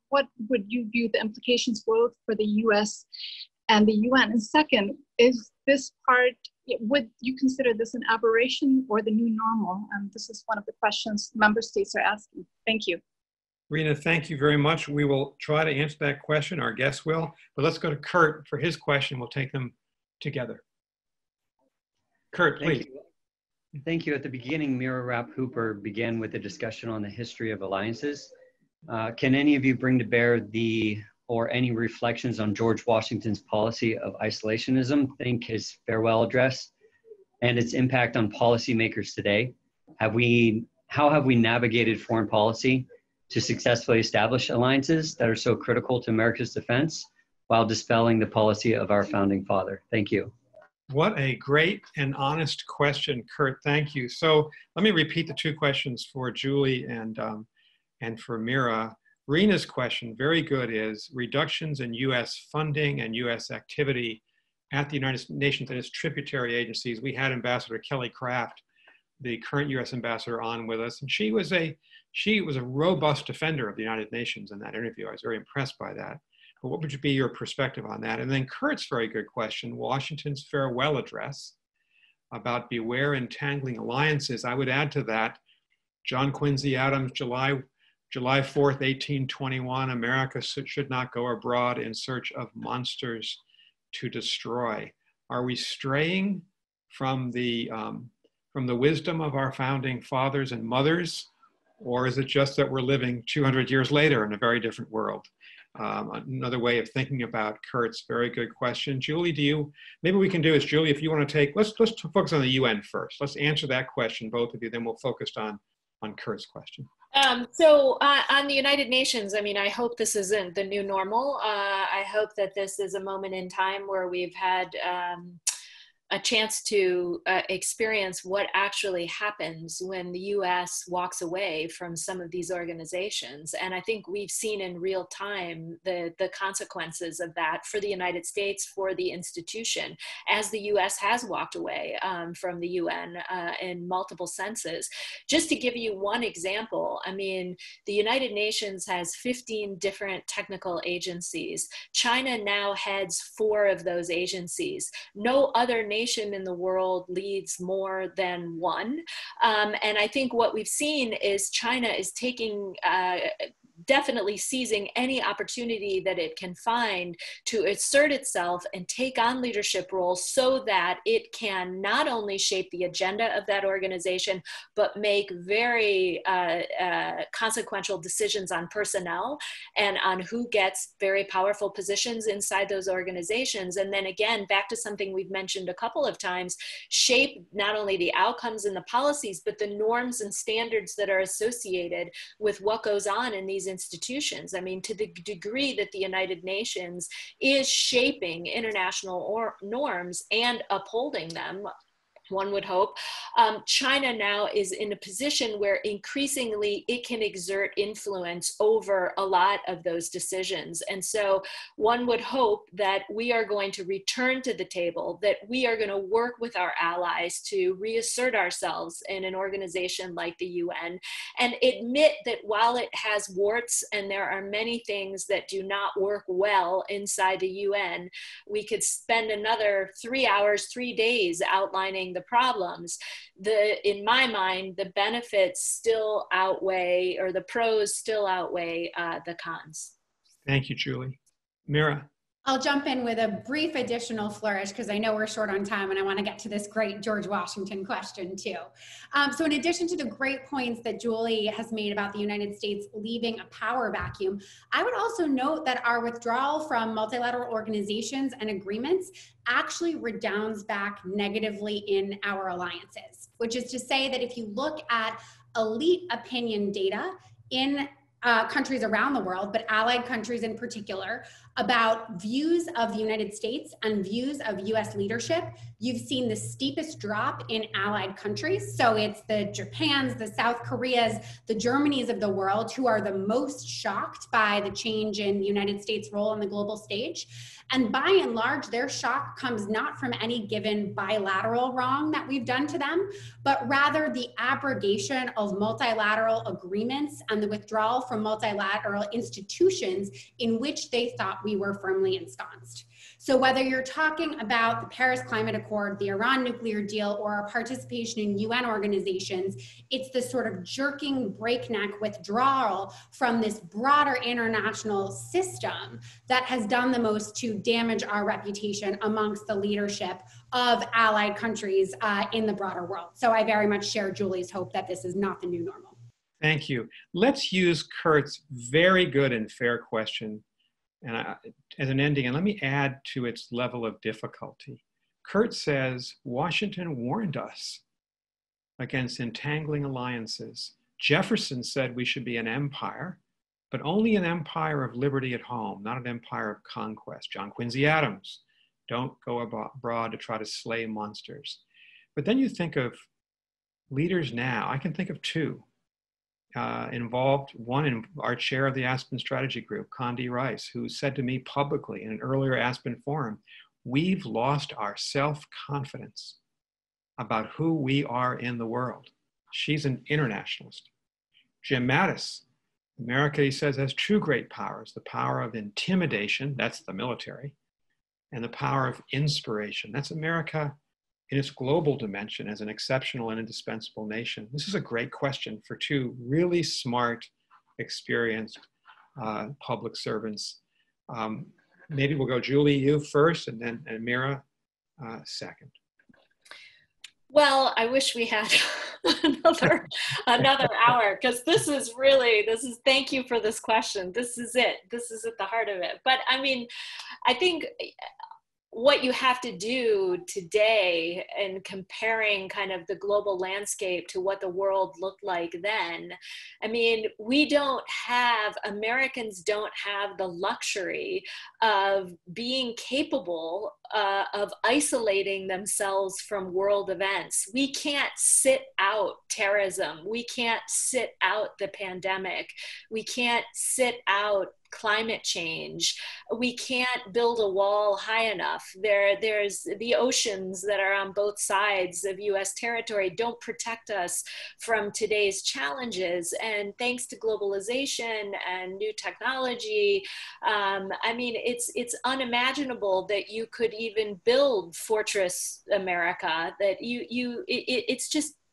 what would you view the implications both for the US and the UN? And second, is this part, would you consider this an aberration or the new normal? This is one of the questions member states are asking. Thank you. Rena, thank you very much. We will try to answer that question, our guests will, but let's go to Kurt for his question. We'll take them together. Kurt, please. Thank you. At the beginning, Mira Rapp-Hooper began with a discussion on the history of alliances. Can any of you bring to bear any reflections on George Washington's policy of isolationism, think his farewell address, and its impact on policymakers today? How have we navigated foreign policy to successfully establish alliances that are so critical to America's defense while dispelling the policy of our founding father? Thank you. What a great and honest question, Kurt. Thank you. So let me repeat the two questions for Julie and for Mira. Rena's question, very good, is reductions in US funding and US activity at the United Nations and its tributary agencies. We had Ambassador Kelly Craft, the current US ambassador, on with us, and she was a robust defender of the United Nations in that interview. I was very impressed by that. But what would be your perspective on that? And then Kurt's very good question, Washington's farewell address about beware entangling alliances. I would add to that, John Quincy Adams, July 4th, 1821, America should not go abroad in search of monsters to destroy. Are we straying from the wisdom of our founding fathers and mothers, or is it just that we're living 200 years later in a very different world? Another way of thinking about Kurt's very good question. Julie, maybe we can do is, Julie, if you want to take, let's focus on the UN first. Let's answer that question, both of you, then we'll focus on Kurt's question. So on the United Nations, I mean, I hope this isn't the new normal. I hope that this is a moment in time where we've had a chance to experience what actually happens when the US walks away from some of these organizations. And I think we've seen in real time the consequences of that for the United States, for the institution, as the US has walked away from the UN in multiple senses. Just to give you one example, I mean, the United Nations has 15 different technical agencies. China now heads 4 of those agencies. No other nation in the world leads more than 1. And I think what we've seen is China is taking definitely seizing any opportunity that it can find to assert itself and take on leadership roles so that it can not only shape the agenda of that organization, but make very consequential decisions on personnel and on who gets very powerful positions inside those organizations. And then again, back to something we've mentioned a couple of times, shape not only the outcomes and the policies, but the norms and standards that are associated with what goes on in these institutions. I mean, to the degree that the United Nations is shaping international norms and upholding them, one would hope, China now is in a position where increasingly it can exert influence over a lot of those decisions. And so one would hope that we are going to return to the table, that we are going to work with our allies to reassert ourselves in an organization like the UN and admit that while it has warts and there are many things that do not work well inside the UN, we could spend another 3 hours, 3 days outlining the problems. In my mind, the benefits still outweigh, or the pros still outweigh the cons. Thank you, Julie. Mira. I'll jump in with a brief additional flourish because I know we're short on time and I want to get to this great George Washington question too. So in addition to the great points that Julie has made about the United States leaving a power vacuum, I would also note that our withdrawal from multilateral organizations and agreements actually redounds back negatively in our alliances, which is to say that if you look at elite opinion data in countries around the world, but allied countries in particular, about views of the United States and views of US leadership, you've seen the steepest drop in allied countries. So it's the Japans, the South Koreas, the Germanys of the world who are the most shocked by the change in the United States' role on the global stage. And by and large, their shock comes not from any given bilateral wrong that we've done to them, but rather the abrogation of multilateral agreements and the withdrawal from multilateral institutions in which they thought we were firmly ensconced. So whether you're talking about the Paris Climate Accord, the Iran nuclear deal, or our participation in UN organizations, it's this sort of jerking breakneck withdrawal from this broader international system that has done the most to damage our reputation amongst the leadership of allied countries in the broader world. So I very much share Julie's hope that this is not the new normal. Thank you. Let's use Kurt's very good and fair question as an ending, and let me add to its level of difficulty. Kurt says, Washington warned us against entangling alliances. Jefferson said we should be an empire, but only an empire of liberty at home, not an empire of conquest. John Quincy Adams, don't go abroad to try to slay monsters. But then you think of leaders now, I can think of two. Involved, one in our chair of the Aspen Strategy Group, Condi Rice, who said to me publicly in an earlier Aspen forum, we've lost our self-confidence about who we are in the world. She's an internationalist. Jim Mattis, America, he says, has two great powers, the power of intimidation, that's the military, and the power of inspiration. That's America in its global dimension as an exceptional and indispensable nation. This is a great question for two really smart, experienced public servants. Maybe we'll go, Julie, you first, and then Mira second. Well, I wish we had another hour, because thank you for this question. This is it. This is at the heart of it. But I mean, I think what you have to do today in comparing kind of the global landscape to what the world looked like then, I mean, Americans don't have the luxury of being capable of isolating themselves from world events. We can't sit out terrorism. We can't sit out the pandemic. We can't sit out climate change. We can't build a wall high enough. There's the oceans that are on both sides of US territory don't protect us from today's challenges. And thanks to globalization and new technology, I mean, it's unimaginable that you could even build Fortress America, that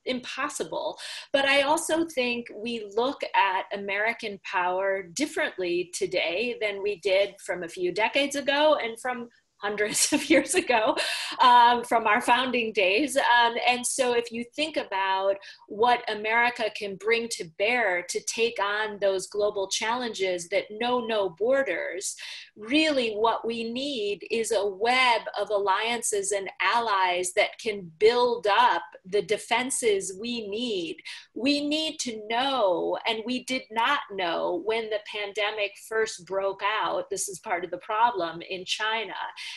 impossible. But I also think we look at American power differently today than we did from a few decades ago and from hundreds of years ago, from our founding days. And so if you think about what America can bring to bear to take on those global challenges that know no borders, really what we need is a web of alliances and allies that can build up the defenses we need. We need to know, and we did not know when the pandemic first broke out, this is part of the problem in China.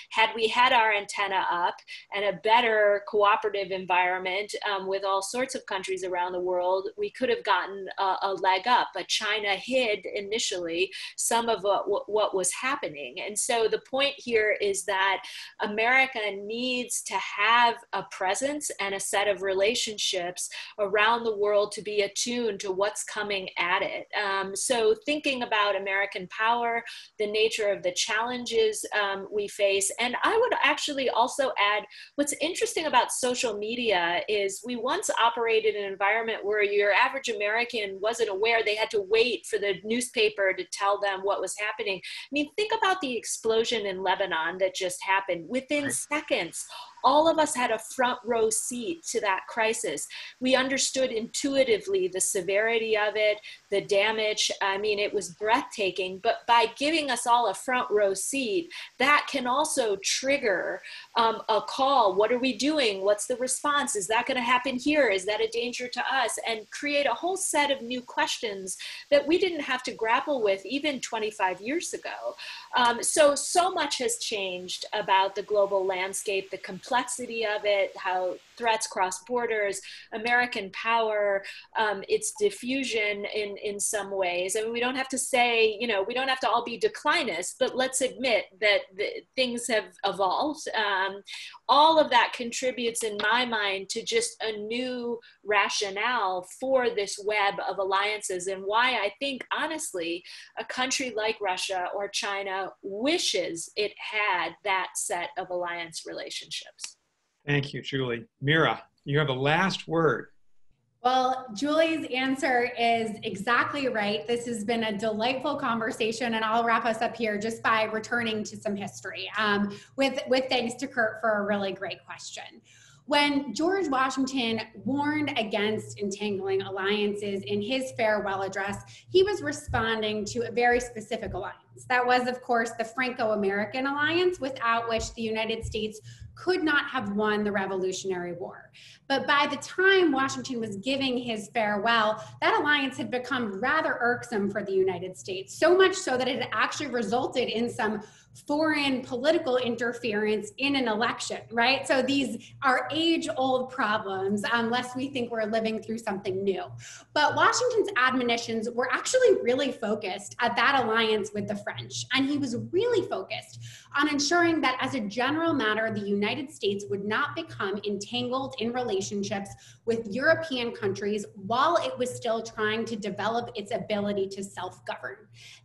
Had we had our antenna up and a better cooperative environment with all sorts of countries around the world, we could have gotten a leg up. But China hid initially some of what was happening. And so the point here is that America needs to have a presence and a set of relationships around the world to be attuned to what's coming at it. So thinking about American power, the nature of the challenges we face, and I would actually also add, what's interesting about social media is we once operated in an environment where your average American wasn't aware. They had to wait for the newspaper to tell them what was happening. I mean, think about the explosion in Lebanon that just happened. Within seconds, all of us had a front row seat to that crisis. We understood intuitively the severity of it, the damage. I mean, it was breathtaking, but by giving us all a front row seat, that can also trigger a call. What are we doing? What's the response? Is that going to happen here? Is that a danger to us? And create a whole set of new questions that we didn't have to grapple with even 25 years ago. So much has changed about the global landscape, the complexity of it, how threats cross borders, American power, its diffusion in some ways. I mean, we don't have to say, you know, we don't have to all be declinists, but let's admit that things have evolved. All of that contributes, in my mind, to just a new rationale for this web of alliances, and why I think, honestly, a country like Russia or China wishes it had that set of alliance relationships. Thank you, Julie. Mira, you have the last word. Well, Julie's answer is exactly right. This has been a delightful conversation, and I'll wrap us up here just by returning to some history, with thanks to Kurt for a really great question. When George Washington warned against entangling alliances in his farewell address, he was responding to a very specific alliance. That was, of course, the Franco-American alliance, without which the United States could not have won the Revolutionary War. But by the time Washington was giving his farewell, that alliance had become rather irksome for the United States, so much so that it actually resulted in some foreign political interference in an election, right? So these are age-old problems, unless we think we're living through something new. But Washington's admonitions were actually really focused at that alliance with the French, and he was really focused on ensuring that as a general matter, the United States would not become entangled in relationships with European countries while it was still trying to develop its ability to self-govern.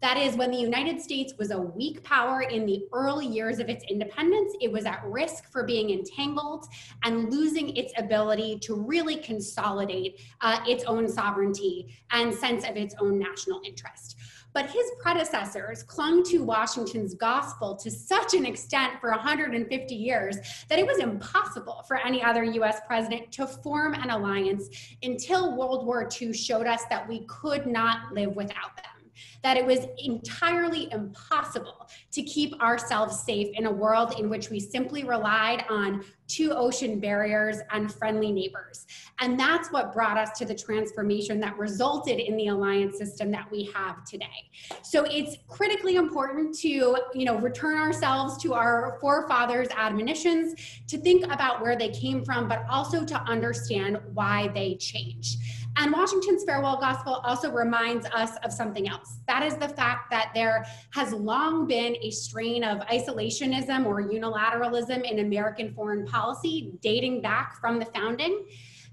That is, when the United States was a weak power in the early years of its independence, it was at risk for being entangled and losing its ability to really consolidate its own sovereignty and sense of its own national interest. But his predecessors clung to Washington's gospel to such an extent for 150 years that it was impossible for any other US president to form an alliance until World War II showed us that we could not live without them, that it was entirely impossible to keep ourselves safe in a world in which we simply relied on two ocean barriers and friendly neighbors. And that's what brought us to the transformation that resulted in the alliance system that we have today. So it's critically important to, return ourselves to our forefathers' admonitions, to think about where they came from, but also to understand why they changed. And Washington's farewell gospel also reminds us of something else. That is the fact that there has long been a strain of isolationism or unilateralism in American foreign policy dating back from the founding,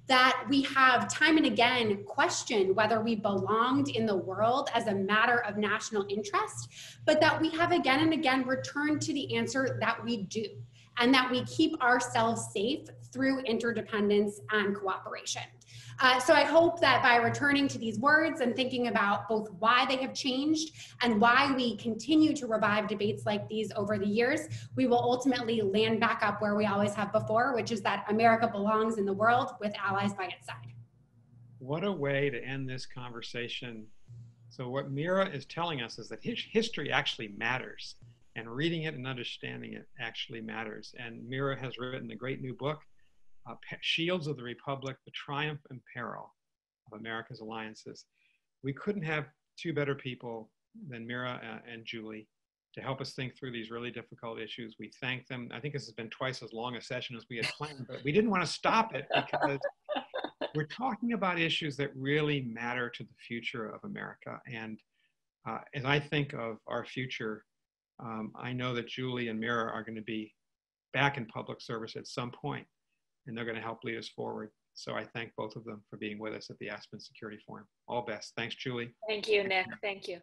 that we have time and again questioned whether we belonged in the world as a matter of national interest, but that we have again and again returned to the answer that we do. and that we keep ourselves safe through interdependence and cooperation. So I hope that by returning to these words and thinking about both why they have changed and why we continue to revive debates like these over the years, we will ultimately land back up where we always have before, which is that America belongs in the world with allies by its side. What a way to end this conversation. So what Mira is telling us is that history actually matters, and reading it and understanding it actually matters. And Mira has written a great new book, Shields of the Republic, The Triumph and Peril of America's Alliances. We couldn't have two better people than Mira and Julie to help us think through these really difficult issues. We thank them. I think this has been twice as long a session as we had planned, but we didn't want to stop it because we're talking about issues that really matter to the future of America. And as I think of our future, I know that Julie and Mira are going to be back in public service at some point, and they're going to help lead us forward. So I thank both of them for being with us at the Aspen Security Forum. All best. Thanks, Julie. Thank you, Nick. Thank you.